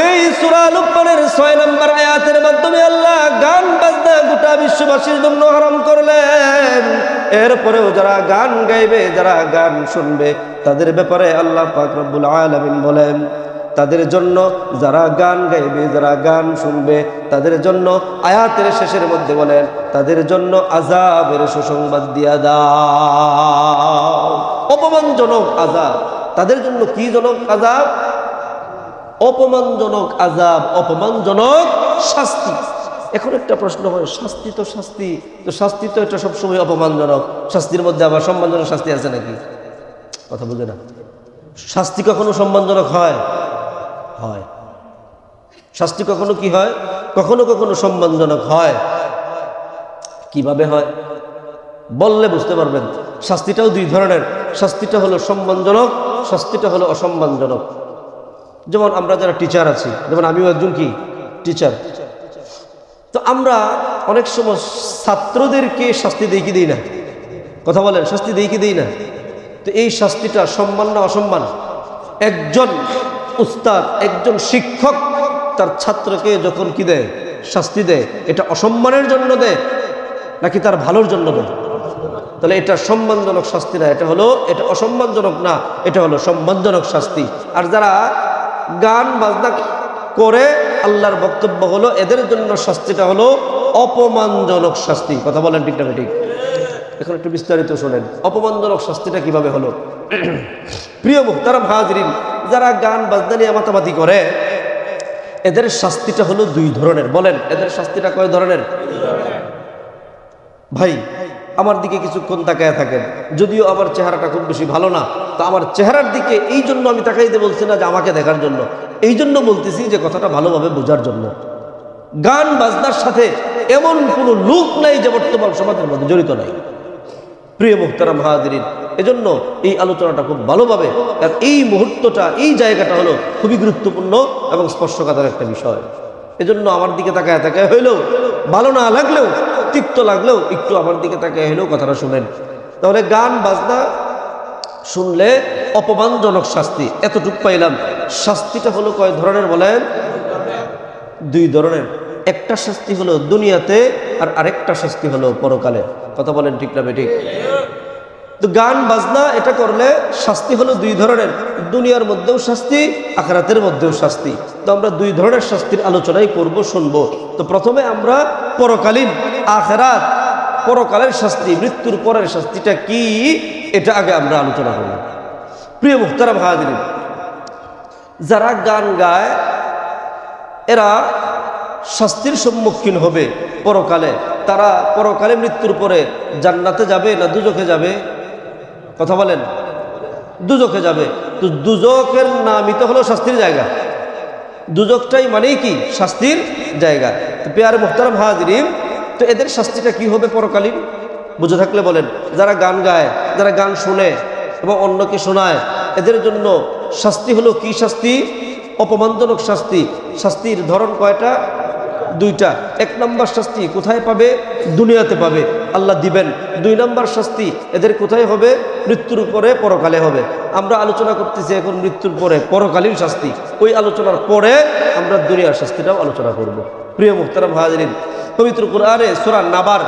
Speaker 1: এই সূরা লুকমানের 6 নম্বর আয়াতের মাধ্যমে আল্লাহ গান বাজনা গোটা বিশ্ববাসীর জন্য হারাম করলেন। এরপরেও যারা গান গাইবে, যারা গান শুনবে, তাদের ব্যাপারে আল্লাহ পাক রব্বুল আলামিন বলেন তাদের জন্য, যারা গান গাইবে, যারা গান শুনবে, তাদের জন্য আয়াতের শেষের মধ্যে বলেন তাদের জন্য আযাবের সুসংবাদ দিয়া দাও। অপমানজনক আযাব তাদের জন্য। কি জনক আযাব? অপমানজনক আযাব, অপমানজনক শাস্তি। এখন একটা প্রশ্ন হয়, শাস্তি তো শাস্তি, তো শাস্তি তো এটা সবসময় অপমানজনক, শাস্তির মধ্যে আবার সম্মানজনক শাস্তি আছে নাকি? কথা বুঝে না। শাস্তি কখনো সম্মানজনক হয়? হয়। শাস্তি কখনো কি হয়? কখনো কখনো সম্মানজনক হয়। কিভাবে হয় বললে বুঝতে পারবেন। শাস্তিটাও দুই ধরনের। শাস্তিটা হলো সম্মানজনক, শাস্তিটা হলো অসম্মানজনক। যেমন আমরা যারা টিচার আছি, যেমন আমিও একজন কি টিচার। তো আমরা অনেক সময় ছাত্রদেরকে শাস্তি দিই কি দিই না? কথা বলেন, শাস্তি দিই কি দিই না? তো এই শাস্তিটা সম্মান না অসম্মান? একজন উস্তাদ, একজন শিক্ষক তার ছাত্রকে যখন কি দেয়, শাস্তি দেয়, এটা অসম্মানের জন্য দেয় নাকি তার ভালোর জন্য দেয়? তাহলে এটা সম্মানজনক শাস্তি না, এটা অসম্মানজনক না, এটা হলো সম্মানজনক শাস্তি। আর যারা গান বাজনা করে, আল্লাহর বক্তব্য হলো এদের জন্য শাস্তিটা হলো অপমানজনক শাস্তি। কথা বলেন ঠিক না ঠিক? এখন একটু বিস্তারিত শোনেন, অপমানজনক শাস্তিটা কিভাবে হলো। প্রিয় মুহতারাম হাজরিন, যারা গান বাজনা নিয়ে মাতামাতি করে এদের শাস্তিটা হলো দুই ধরনের। বলেন, এদের শাস্তিটা কয় ধরনের? ভাই আমার দিকে কিছুক্ষণ তাকায় থাকেন, যদিও আমার চেহারাটা খুব বেশি ভালো না, তো আমার চেহারার দিকে এই জন্য আমি তাকাইতে বলছি না যে আমাকে দেখার জন্য, এই জন্য বলতেছি যে কথাটা ভালোভাবে বোঝার জন্য। গান বাজনার সাথে এমন কোনো লোক নাই যে বর্তমান সমাজের মধ্যে জড়িত নাই। প্রিয় মুহতারাম হাজিরিন, এজন্য এই আলোচনাটা খুব ভালোভাবে, আর এই মুহূর্তটা, এই জায়গাটা হলো খুবই গুরুত্বপূর্ণ এবং স্পর্শকাতর একটা বিষয়। এজন্য আমার দিকে তাকায় তাকায় হইলেও, ভালো না লাগলেও, তিক্ত লাগলেও একটু আমার দিকে তাকায় হইলেও কথাটা শুনেন। তাহলে গান বাজনা শুনলে অপমানজনক শাস্তি, এতটুক পাইলাম। শাস্তিটা হলো কয় ধরনের বলেন? দুই ধরনের। একটা শাস্তি হলো দুনিয়াতে, আর আরেকটা শাস্তি হলো পরকালে। কথা বলেন ঠিক না বেঠিক? তো গান বাজনা এটা করলে শাস্তি হলো দুই ধরনের, দুনিয়ার মধ্যেও শাস্তি, আখিরাতের মধ্যেও শাস্তি। তো আমরা দুই ধরনের শাস্তির আলোচনাই করব, শুনবো। তো প্রথমে আমরা পরকালীন, আখিরাত, পরকালের শাস্তি, মৃত্যুর পরের শাস্তিটা কি, এটা আগে আমরা আলোচনা করব। প্রিয় মুহতারাম হাজিরিন, যারা গান গায় এরা শাস্তির সম্মুখীন হবে পরকালে। তারা পরকালে মৃত্যুর পরে জান্নাতে যাবে না দুজখে যাবে? কথা বলেন, দুজখে যাবে। তো দুজখের নামই তো হলো শাস্তির জায়গা, দুজখটাই মানেই কি? শাস্তির জায়গা। তো প্রিয় মুহতারাম হাজিরিন, তো এদের শাস্তিটা কি হবে পরকালীন? বুঝে থাকলে বলেন। যারা গান গায়, যারা গান শুনে এবং অন্যকে শোনায়, এদের জন্য শাস্তি হলো কি শাস্তি? অপমানজনক শাস্তি। শাস্তির ধরন কয়টা? দুইটা। এক নম্বর শাস্তি কোথায় পাবে? দুনিয়াতে পাবে, আল্লাহ দিবেন। দুই নম্বর শাস্তি এদের কোথায় হবে? মৃত্যুর পরে, পরকালে হবে। আমরা আলোচনা করতেছি এখন মৃত্যুর পরে পরকালীন শাস্তি। ওই আলোচনার পরে আমরা দুনিয়ার শাস্তিটাও আলোচনা করব। প্রিয় মুহতারাম হাজিরিন, পবিত্র কুরআনে সূরা নাবার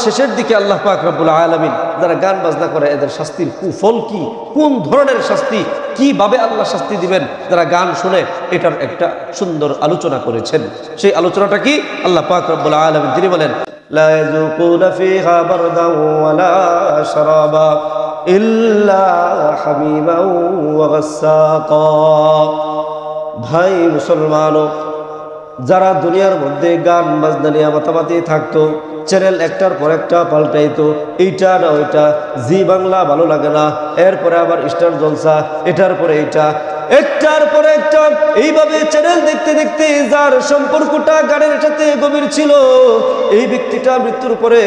Speaker 1: শেষের দিকে আল্লাহ পাক রব্বুল আলামিন যারা গান বাজনা করে এদের শাস্তির কুফল কি, কোন ধরনের শাস্তি, কিভাবে আল্লাহ শাস্তি দিবেন যারা গান শুনে, এটার একটা সুন্দর আলোচনা করেছেন। সেই আলোচনাটা কি? আল্লাহ পাক রব্বুল আলামিন তিনি বলেন, লা ইয়াযুকুনা ফিহা বারদান ওয়ালা শারাবা ইল্লা হামিমান ওয়া গাসসাকা। ভাই মুসলমান, যারা দুনিয়ার মধ্যে গান বাজনা নিয়ে মাতামাতি থাকতো, চ্যানেল একটার পর একটা পাল্টাইতো, এইটা না ওইটা, জি বাংলা ভালো লাগে না, এরপরে আবার স্টার জলসা, এটার পরে এইটা, একটার পরে একটা, এইভাবে চ্যানেল দেখতে দেখতে যার সম্পর্কটা গানের সাথে গভীর ছিল, এই ব্যক্তিটা মৃত্যুর পরে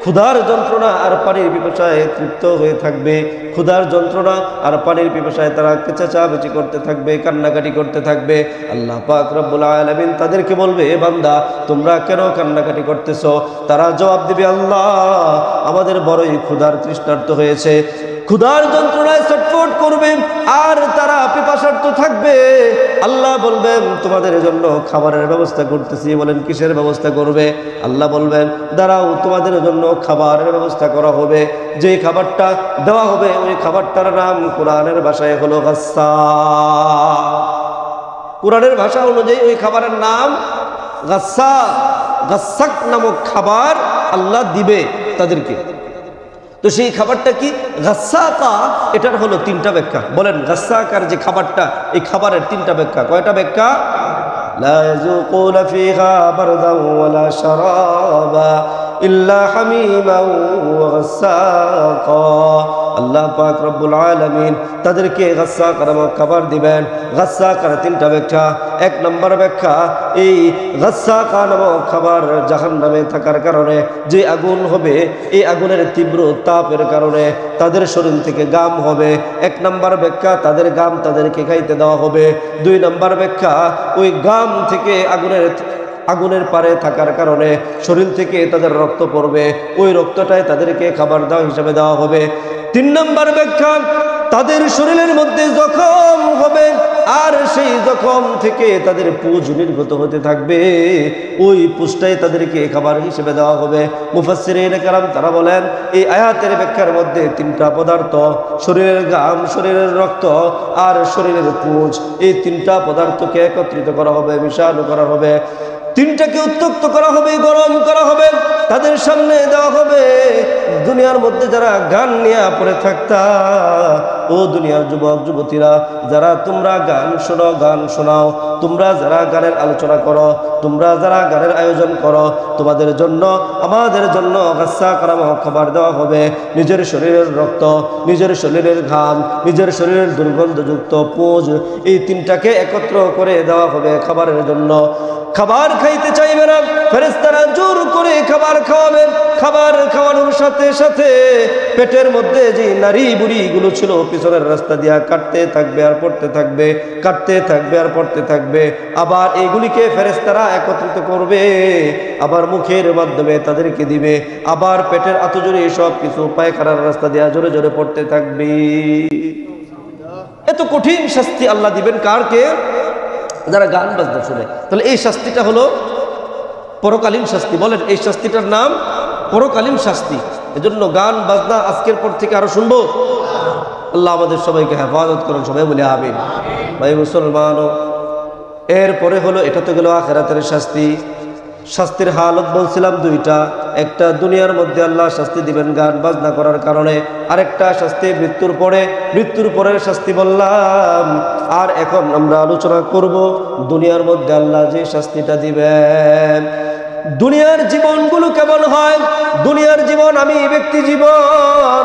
Speaker 1: ক্ষুধার যন্ত্রণা আর পানির পিপাসায় তৃপ্ত হয়ে থাকবে। ক্ষুধার যন্ত্রণা আর পানির পিপাসায় তারা চেঁচামেচি করতে থাকবে, কান্নাকাটি করতে থাকবে। আল্লাহ পাক রব্বুল আলামিন তাদেরকে বলবে, এ বান্দা তোমরা কেন কান্নাকাটি করতেছ? তারা জবাব দিবে, আল্লাহ আমাদের বড়ই ক্ষুধার তৃষ্ণার্ত হয়েছে। ক্ষুধার যন্ত্রণায় ছটফট করবে আর তারা পিপাসার্ত থাকবে। আল্লাহ বলবেন, তোমাদের জন্য খাবারের ব্যবস্থা করতেছি। বলেন, কিসের ব্যবস্থা করবে? আল্লাহ বলবেন, দাঁড়াও, তোমাদের জন্য খাবারের ব্যবস্থা করা হবে। যে খাবারটা দেওয়া হবে ওই খাবারটার নাম কোরআনের ভাষায় হলো গাসসা। কোরআনের ভাষা অনুযায়ী ওই খাবারের নাম গাসসা। গাসসাক নামক খাবার আল্লাহ দিবে তাদেরকে। তো সেই খাবারটা কি? গাসসাকা, এটার হলো তিনটা ব্যাখ্যা। বলেন, গাসসাকার যে খাবারটা, এই খাবারের তিনটা ব্যাখ্যা। কয়টা ব্যাখ্যা? লা ইয়াযুকুনা ফিহা বারদান ওয়ালা শারাবা ইল্লা হামিমান ওয়া গাসসাকা। আল্লাহ পাক রব্বুল আলামিন তাদেরকে গাসসাকা নামক খাবার দিবেন। গাসসাকার তিনটা ব্যাখ্যা। এক নম্বর ব্যাখ্যা, এই গাসসাকা নামক খাবার জাহান্নামে থাকার কারণে যে আগুন হবে, এই আগুনের তীব্র তাপের কারণে তাদের শরীর থেকে গাম হবে। এক নম্বর ব্যাখ্যা, তাদের গাম তাদেরকে খাইতে দেওয়া হবে। দুই নম্বর ব্যাখ্যা, ওই গাম থেকে আগুনের পারে থাকার কারণে শরীর থেকে তাদের রক্ত পড়বে, ওই রক্তটাই তাদেরকে খাবার দেওয়া হিসাবে দেওয়া হবে। তিন নম্বর ব্যাখ্যা, তাদের শরীরের মধ্যে জখম হবে আর সেই জখম থেকে তাদের পুঁজ নির্গত হতে থাকবে, ওই পুঁজটাই তাদেরকে খাবার হিসেবে দেওয়া হবে। মুফাসসিরিনে কেরাম তারা বলেন, এই আয়াতের ব্যাখ্যার মধ্যে তিনটা পদার্থ, শরীরের ঘাম, শরীরের রক্ত আর শরীরের পুঁজ, এই তিনটা পদার্থকে একত্রিত করা হবে, মিশানো করা হবে। তিনটাকে উত্তক্ত করা হবে, গরম করা হবে, তাদের সামনে দেওয়া হবে। দুনিয়ার মধ্যে যারা গান নিয়ে পড়ে থাকতা, ও দুনিয়ার যুবক যুবতীরা, যারা তোমরা গান শোনো, গান শোনাও, তোমরা যারা গানের আলোচনা করো, তোমরা যারা গানের আয়োজন করো, তোমাদের জন্য আমাদের জন্য গাসসাকা নামক খাবার দেওয়া হবে। নিজের শরীরের রক্ত, নিজের শরীরের ঘাম, নিজের শরীরের দুর্গন্ধযুক্ত পুঁজ, এই তিনটাকে একত্র করে দেওয়া হবে খাবারের জন্য। খাবার খাইতে চাইবে না, ফেরেশতারা জোর করে খাবার খাওয়াবে। খাবার খাওয়ানোর সাথে সাথে পেটের মধ্যে যে নারী বুড়িগুলো ছিল পিছনের রাস্তা দিয়া কাটতে থাকবে আর পড়তে থাকবে, কাটতে থাকবে আর পড়তে থাকবে। আবার এইগুলিকে ফেরেশতারা একত্রিত করবে, আবার মুখের মাধ্যমে তাদেরকে দিবে, আবার পেটের আতজোরে সব কিছু পায়খানার রাস্তা দিয়া জোরে জোরে পড়তে থাকবে। এত কঠিন শাস্তি আল্লাহ দিবেন কারকে? যারা গান বাজনা শুনে। তাহলে এই শাস্তিটা হলো পরকালীন শাস্তি। বলেন, এই শাস্তিটার নাম পরকালীন শাস্তি। এজন্য গান বাজনা আজকের পর থেকে আরো শুনবো। আল্লাহ আমাদের সবাইকে হেফাজত করেন, সবাই বলে আমিন। ভাই মুসলমানও, এরপরে হলো, এটা তো গেল আখিরাতের শাস্তি। শাস্তির হালত বলছিলাম দুইটা, একটা দুনিয়ার মধ্যে আল্লাহ শাস্তি দিবেন গান বাজনা করার কারণে, আরেকটা শাস্তি মৃত্যুর পরে, মৃত্যুর পরের শাস্তি বললাম। আর এখন আমরা আলোচনা করব দুনিয়ার মধ্যে আল্লাহ যে শাস্তিটা দিবেন। দুনিয়ার জীবনগুলো কেমন হয়? দুনিয়ার জীবন, আমি ব্যক্তি জীবন,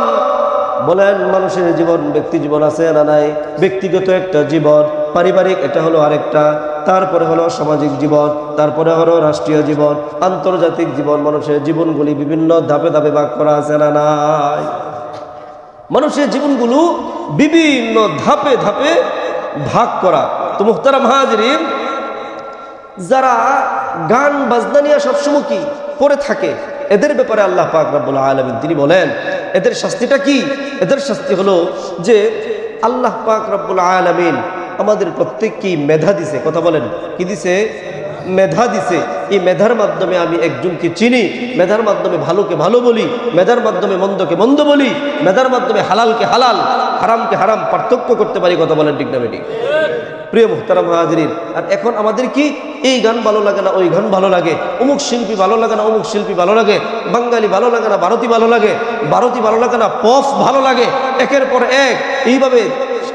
Speaker 1: বলেন মানুষের জীবন, ব্যক্তি জীবন আছে না নাই? ব্যক্তিগত একটা জীবন, পারিবারিক এটা হলো আরেকটা, তারপরে হলো সামাজিক জীবন, তারপরে হলো রাষ্ট্রীয় জীবন, আন্তর্জাতিক জীবন। মানুষের জীবনগুলি বিভিন্ন ধাপে ধাপে ভাগ করা আছে না নাই? মানুষের জীবনগুলো বিভিন্ন ধাপে ধাপে ভাগ করা। তো মুহতারাম হাজিরিন, যারা গান বাজনা নিয়ে সবসময় কি করে থাকে, এদের ব্যাপারে আল্লাহ পাক রব্বুল আলামিন তিনি বলেন, এদের শাস্তিটা কি? এদের শাস্তি হলো যে আল্লাহ পাক রব্বুল আলামিন আমাদের প্রত্যেককেই মেধা দিছে। কথা বলেন, কি দিছে? মেধা দিছে। এই মেধার মাধ্যমে আমি একজনকে চিনি, মেধার মাধ্যমে ভালোকে ভালো বলি, মেধার মাধ্যমে মন্দকে মন্দ বলি, মেধার মাধ্যমে হালালকে হালাল, হারামকে হারাম পার্থক্য করতে পারি। কথা বলেন, ঠিক না বেঠিক? প্রিয় মুহতারাম হাজিরিন, আর এখন আমাদের কি এই গান ভালো লাগে না ওই গান ভালো লাগে, অমুক শিল্পী ভালো লাগে না অমুক শিল্পী ভালো লাগে, বাঙালি ভালো লাগে না ভারতী ভালো লাগে, ভারতী ভালো লাগে না পপ ভালো লাগে, একের পর এক এইভাবে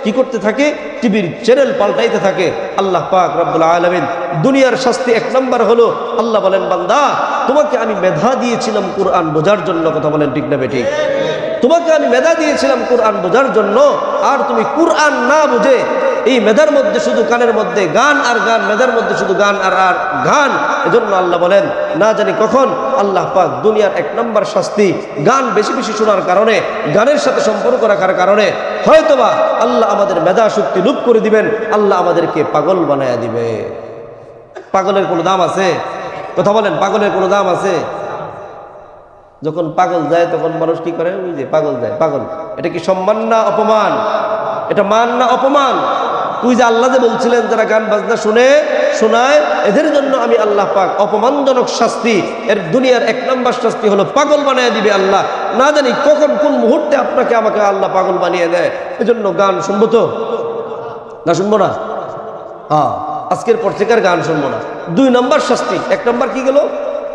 Speaker 1: কি করতে থাকে? টিভির চ্যানেল পাল্টাইতে থাকে। আল্লাহ পাক রব্বুল আলামিন দুনিয়ার শাস্তি এক নম্বর হলো, আল্লাহ বলেন, বান্দা তোমাকে আমি মেধা দিয়েছিলাম কোরআন বোঝার জন্য। কথা বলেন, ঠিক না বেঠিক? তোমাকে আমি মেধা দিয়েছিলাম কোরআন বোঝার জন্য, আর তুমি কোরআন না বুঝে এই মেধার মধ্যে শুধু কানের মধ্যে গান আর গান, মেধার মধ্যে শুধু গান আর আর গান। এজন্য আল্লাহ বলেন, না জানি কখন আল্লাহ পাক দুনিয়ার এক নম্বর শাস্তি গান বেশি বেশি শোনার কারণে, গানের সাথে সম্পর্ক রাখার কারণে হয়তোবা আল্লাহ আমাদের মেধা শক্তি লুপ করে দিবেন, আল্লাহ আমাদেরকে পাগল বানায়া দিবে। পাগলের কোনো দাম আছে? কথা বলেন, পাগলের কোনো দাম আছে? যখন পাগল যায় তখন মানুষ কি করে? ওই যে পাগল যায়, পাগল। এটা কি সম্মান না অপমান? এটা মান না অপমান? তুই যে আল্লাহ যে বলছিলেন যারা গান বাজনা শুনে শোনায় এদের জন্য আমি আল্লাহ পাক অপমানজনক শাস্তি, এর দুনিয়ার এক নম্বর শাস্তি হলো পাগল বানিয়ে দিবে আল্লাহ। না জানি কখন কোন মুহূর্তে আপনাকে আমাকে আল্লাহ পাগল বানিয়ে দেয়। এজন্য গান শুনবো তো না শুনবো না? হ্যাঁ, আজকের পর থেকে আর গান শুনবো না। দুই নম্বর শাস্তি। এক নম্বর কি গেল?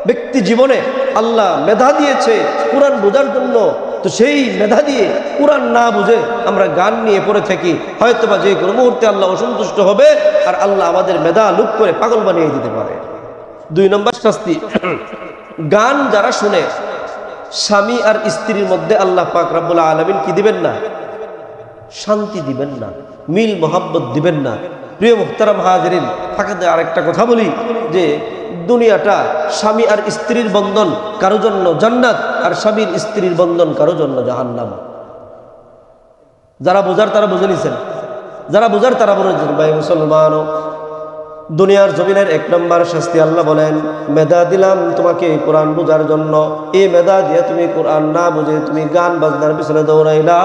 Speaker 1: ব্যক্তি জীবনে আল্লাহ মেধা দিয়েছে কোরআন বোঝার জন্য, তো সেই মেধা দিয়ে কোরআন না বুঝে আমরা গান নিয়ে পড়ে থাকি, হয়তোবা যে কোনো মুহূর্তে আল্লাহ অসন্তুষ্ট হবে আর আল্লাহ আমাদের মেধা লুপ করে পাগল বানিয়ে দিতে পারে। দুই নম্বর শাস্তি, গান যারা শুনে স্বামী আর স্ত্রীর মধ্যে আল্লাহ পাক রব্বুল আলামিন কি দিবেন না? শান্তি দিবেন না, মিল মোহাব্বত দিবেন না। প্রিয় মুহতারাম হাজিরিন, ফাঁকাতে আরেকটা কথা বলি যে দুনিয়াটা স্বামী আর স্ত্রীর বন্ধন কারো জন্য জান্নাত, আর স্বামীর স্ত্রীর বন্ধন কারো জন্য জাহান্নাম। যারা বোঝার তারা বুঝে নিছেন, যারা বোঝার তারা বলেছেন। ভাই মুসলমানও, দুনিয়ার জমিনের 1 নম্বর শাস্তি আল্লাহ বলেন, মেধা দিলাম তোমাকে কোরআন বোঝার জন্য, এই মেধা দিয়ে তুমি কোরআন না বুঝে তুমি গান বাজনার পিছনে দৌড়াইলা,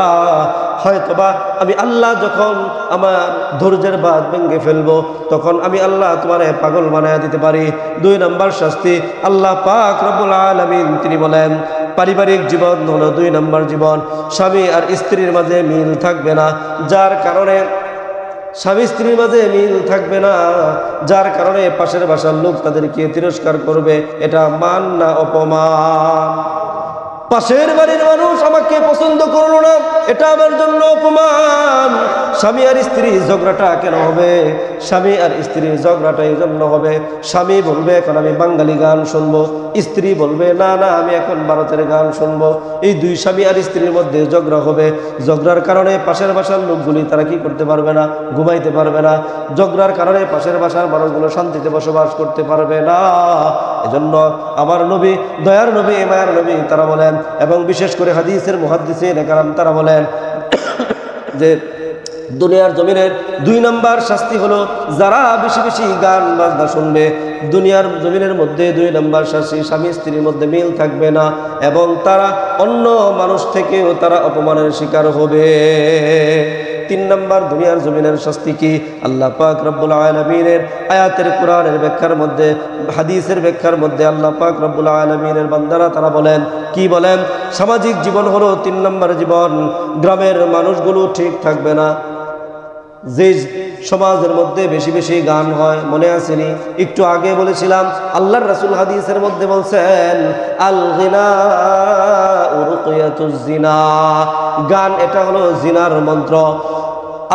Speaker 1: হয়তোবা আমি আল্লাহ যখন আমার ধৈর্যের বাঁধ ভেঙে ফেলবো তখন আমি আল্লাহ তোমার পাগল বানায় দিতে পারি। 2 নম্বর শাস্তি আল্লাহ পাক রব্বুল আলামিন তিনি বলেন, পারিবারিক জীবন হলো 2 নম্বর জীবন। স্বামী আর স্ত্রীর মাঝে মিল থাকবে না, যার কারণে স্বামী স্ত্রীর মাঝে মিল থাকবে না, যার কারণে পাশের বাসার লোক তাদেরকে তিরস্কার করবে। এটা মান না অপমান? পাশের বাড়ির মানুষ আমাকে পছন্দ করলো না, এটা আমার জন্য অপমান। স্বামী আর স্ত্রী ঝগড়াটা কেন হবে? স্বামী আর স্ত্রীর ঝগড়াটা এই জন্য হবে, স্বামী বলবে এখন আমি বাঙালি গান শুনবো, স্ত্রী বলবে না না আমি এখন ভারতের গান শুনবো। এই 2 স্বামী আর স্ত্রীর মধ্যে ঝগড়া হবে। ঝগড়ার কারণে পাশের বাসার লোকগুলি তারা কি করতে পারবে না? ঘুমাইতে পারবে না। ঝগড়ার কারণে পাশের বাসার মানুষগুলো শান্তিতে বসবাস করতে পারবে না। এজন্য আমার নবী, দয়ার নবী, মায়ার নবী তারা বলেন, এবং বিশেষ করে হাদিসের মুহাদ্দিসিন কেরাম তারা বলেন যে দুনিয়ার জমিনের 2 নম্বর শাস্তি হলো যারা বেশি বেশি গান বাজনা শুনবে। দুনিয়ার জমিনের মধ্যে 2 নম্বর শাস্তি, স্বামী স্ত্রীর মধ্যে মিল থাকবে না এবং তারা অন্য মানুষ থেকেও তারা অপমানের শিকার হবে। 3 নম্বর দুনিয়ার জমিনের শাস্তি কি? আল্লাহ পাক রব্বুল আলামিনের আয়াতের কোরআনের ব্যাখ্যার মধ্যে, হাদিসের ব্যাখ্যার মধ্যে আল্লাহ পাক রব্বুল আলামিনের বান্দারা তারা বলেন, কি বলেন? সামাজিক জীবন হলো 3 নম্বর জীবন। গ্রামের মানুষগুলো ঠিক থাকবে না। যে সমাজের মধ্যে বেশি বেশি গান হয়, মনে আসেনি? একটু আগে বলেছিলাম আল্লাহর রাসূল হাদিসের মধ্যে বলছেন, আল গিনা রুকিয়াতুজ জিনা, গান এটা হলো জিনার মন্ত্র।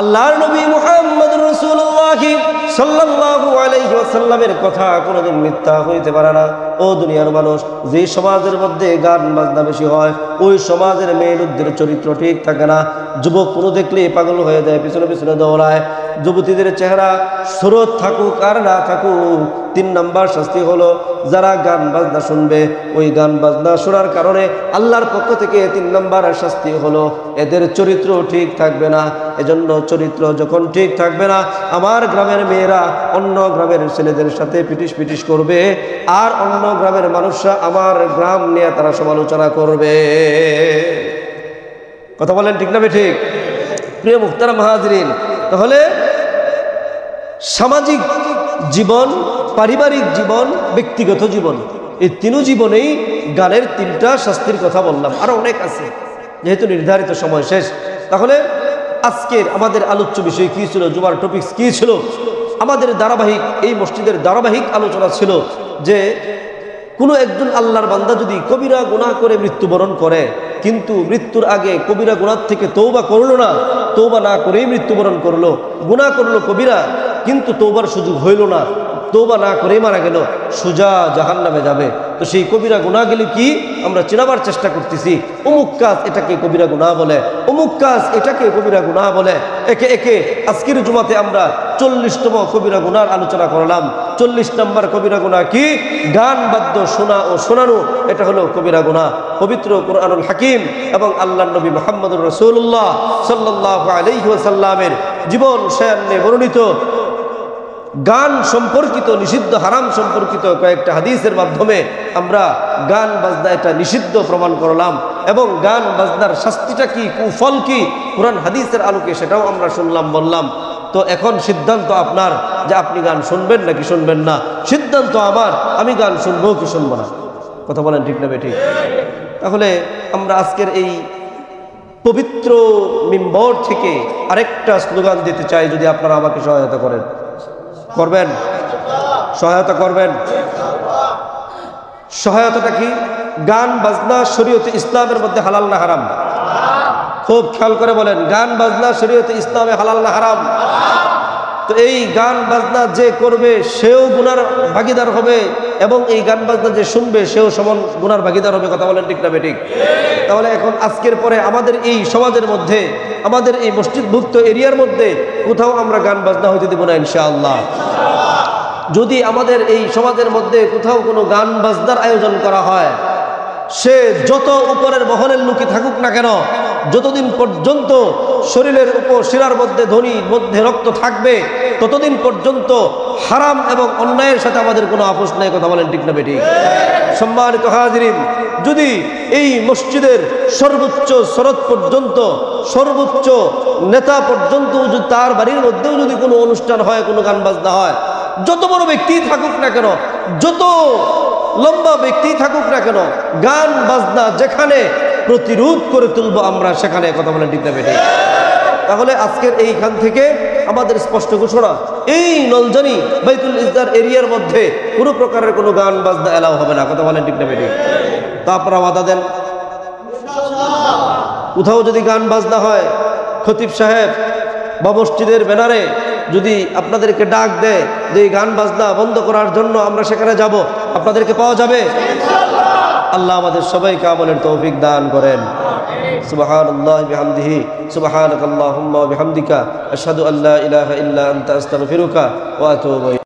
Speaker 1: আল্লাহর নবী মুহাম্মদুর রাসূলুল্লাহ সাল্লাল্লাহু আলাইহি ওয়াসাল্লামের কথা কোনোদিন মিথ্যা হইতে পারে না। ও দুনিয়ার মানুষ, যে সমাজের মধ্যে গান বাজনা বেশি হয় ওই সমাজের মেয়েদের চরিত্র ঠিক থাকে না। যুবক কোনো দেখলে পাগল হয়ে যায়, পিছনে পিছনে দৌড়ায়। যুবতীদের চেহারা সুরত থাকুক আর না থাকুক, 3 নম্বর শাস্তি হলো যারা গান বাজনা শুনবে, ওই গান বাজনা শোনার কারণে আল্লাহর পক্ষ থেকে 3 নম্বর শাস্তি হলো এদের চরিত্র ঠিক থাকবে না। এজন্য চরিত্র যখন ঠিক থাকবে না, আমার গ্রামের মেয়েরা অন্য গ্রামের ছেলেদের সাথে পিটিশ পিটিশ করবে, আর অন্য গ্রামের মানুষরা আমার গ্রাম নিয়ে তারা সমালোচনা করবে। কথা বলেন ঠিক না ঠিক? প্রিয় মুহতারাম হাজিরিন, তাহলে সামাজিক জীবন, পারিবারিক জীবন, ব্যক্তিগত জীবন, এই 3 জীবনেই গানের 3টা শাস্তির কথা বললাম। আরো অনেক আছে, যেহেতু নির্ধারিত সময় শেষ। তাহলে আজকের আমাদের আলোচ্য বিষয় কি ছিল? জুমার টপিকস কি ছিল? আমাদের ধারাবাহিক, এই মসজিদের ধারাবাহিক আলোচনা ছিল যে কোনো একজন আল্লাহর বান্দা যদি কবিরা গুনাহ করে মৃত্যুবরণ করে, কিন্তু মৃত্যুর আগে কবিরা গুনাহ থেকে তওবা করলো না, তওবা না করেই মৃত্যুবরণ করলো, গুনাহ করলো কবিরা কিন্তু তওবার সুযোগ হইল না, তওবা না করেই মারা গেল, সোজা জাহান্নামে যাবে। তো সেই কবিরা গুনাহগুলি কি আমরা চেনাবার চেষ্টা করতেছি। অমুক কাজ এটাকে কবিরা গুনাহ বলে, অমুক কাজ এটাকে কবিরা গুনাহ বলে। একে একে আজকের জুমাতে আমরা 40তম কবিরা গুনাহর আলোচনা করলাম। 40 নম্বর কবিরা গুনাহ কি? গান বাদ্য শোনা ও শোনানো, এটা হলো কবিরা গুনাহ। পবিত্র কুরআনুল হাকিম এবং আল্লাহর নবী মুহাম্মদুর রাসূলুল্লাহ সাল্লাল্লাহু আলাইহি ওয়াসাল্লামের জীবন শায়ানে বর্ণিত গান সম্পর্কিত নিষিদ্ধ, হারাম সম্পর্কিত কয়েকটা হাদিসের মাধ্যমে আমরা গান বাজনা এটা নিষিদ্ধ প্রমাণ করলাম, এবং গান বাজনার শাস্তিটা কি, কুফল কি, কোরআন হাদিসের আলোকে সেটাও আমরা শুনলাম, বললাম। তো এখন সিদ্ধান্ত আপনার যে আপনি গান শুনবেন নাকি শুনবেন না। সিদ্ধান্ত আমার, আমি গান শুনবো কি শুনবো না। কথা বলেন ঠিক না বেঠিক? তাহলে আমরা আজকের এই পবিত্র মিম্বর থেকে আরেকটা স্লোগান দিতে চাই, যদি আপনারা আমাকে সহায়তা করেন। করবেন? সহায়তা করবেন? সহায়তাটা কি? গান বাজনা শরীয়তে ইসলামের মধ্যে হালাল না হারাম? খুব খেয়াল করে বলেন, গান বাজনা শরীয়তে ইসলামে হালাল না হারাম? তো এই গান বাজনা যে করবে সেও গুনার ভাগীদার হবে, এবং এই গান বাজনা যে শুনবে সেও সমান গুনার ভাগীদার হবে। কথা বলেন ঠিক না বেঠিক? তাহলে এখন আজকের পরে আমাদের এই সমাজের মধ্যে, আমাদের এই মসজিদভুক্ত এরিয়ার মধ্যে কোথাও আমরা গান বাজনা হইতে দেব না ইনশাআল্লাহ। যদি আমাদের এই সমাজের মধ্যে কোথাও কোনো গান বাজনার আয়োজন করা হয়, সে যত উপরের মহলের লোকে থাকুক না কেন, যতদিন পর্যন্ত শরীরের উপর শিরার মধ্যে ধ্বনির মধ্যে রক্ত থাকবে, ততদিন পর্যন্ত হারাম এবং অন্যায়ের সাথে আমাদের কোনো আপোষ নাই। কথা বলেন ঠিক না বেঠিক? সম্মানিত হাজিরিন, যদি এই মসজিদের সর্বোচ্চ সরদ পর্যন্ত, সর্বোচ্চ নেতা পর্যন্ত যদি তার বাড়ির মধ্যেও যদি কোনো অনুষ্ঠান হয়, কোনো গান বাজনা হয়, যত বড় ব্যক্তি থাকুক না কেন, যত লম্বা ব্যক্তি থাকুক না কেন, গান বাজনা যেখানে প্রতিরোধ করে তুলবো আমরা সেখানে। কথা বলেন ঠিক না বেঠিক? তাহলে আজকের এইখান থেকে আমাদের স্পষ্ট ঘোষণা, এই নলজানি বাইতুল ইজ্জার এরিয়ার মধ্যে কোনো প্রকারের কোনো গান বাজনা এলাও হবে না। কথা বলেন ঠিক না বেঠিক? তা আপনারা ওয়াদা দেন। কোথাও যদি গান বাজনা হয়, খতিব সাহেব বা মসজিদের ব্যানারে যদি আপনাদেরকে ডাক দেয় যে এই গান বাজনা বন্ধ করার জন্য, আমরা সেখানে যাব, আপনাদেরকে পাওয়া যাবে। আল্লাহ আমাদের সবাইকে আমলের তৌফিক দান করেন। সুবহানাল্লাহি বিহামদিহি, সুবহানাকাল্লাহুম্মা ওয়া বিহামদিকা, আশহাদু আল্লা ইলাহা ইল্লা আনতা আস্তাগফিরুকা ওয়া আতুবু ইলাইক।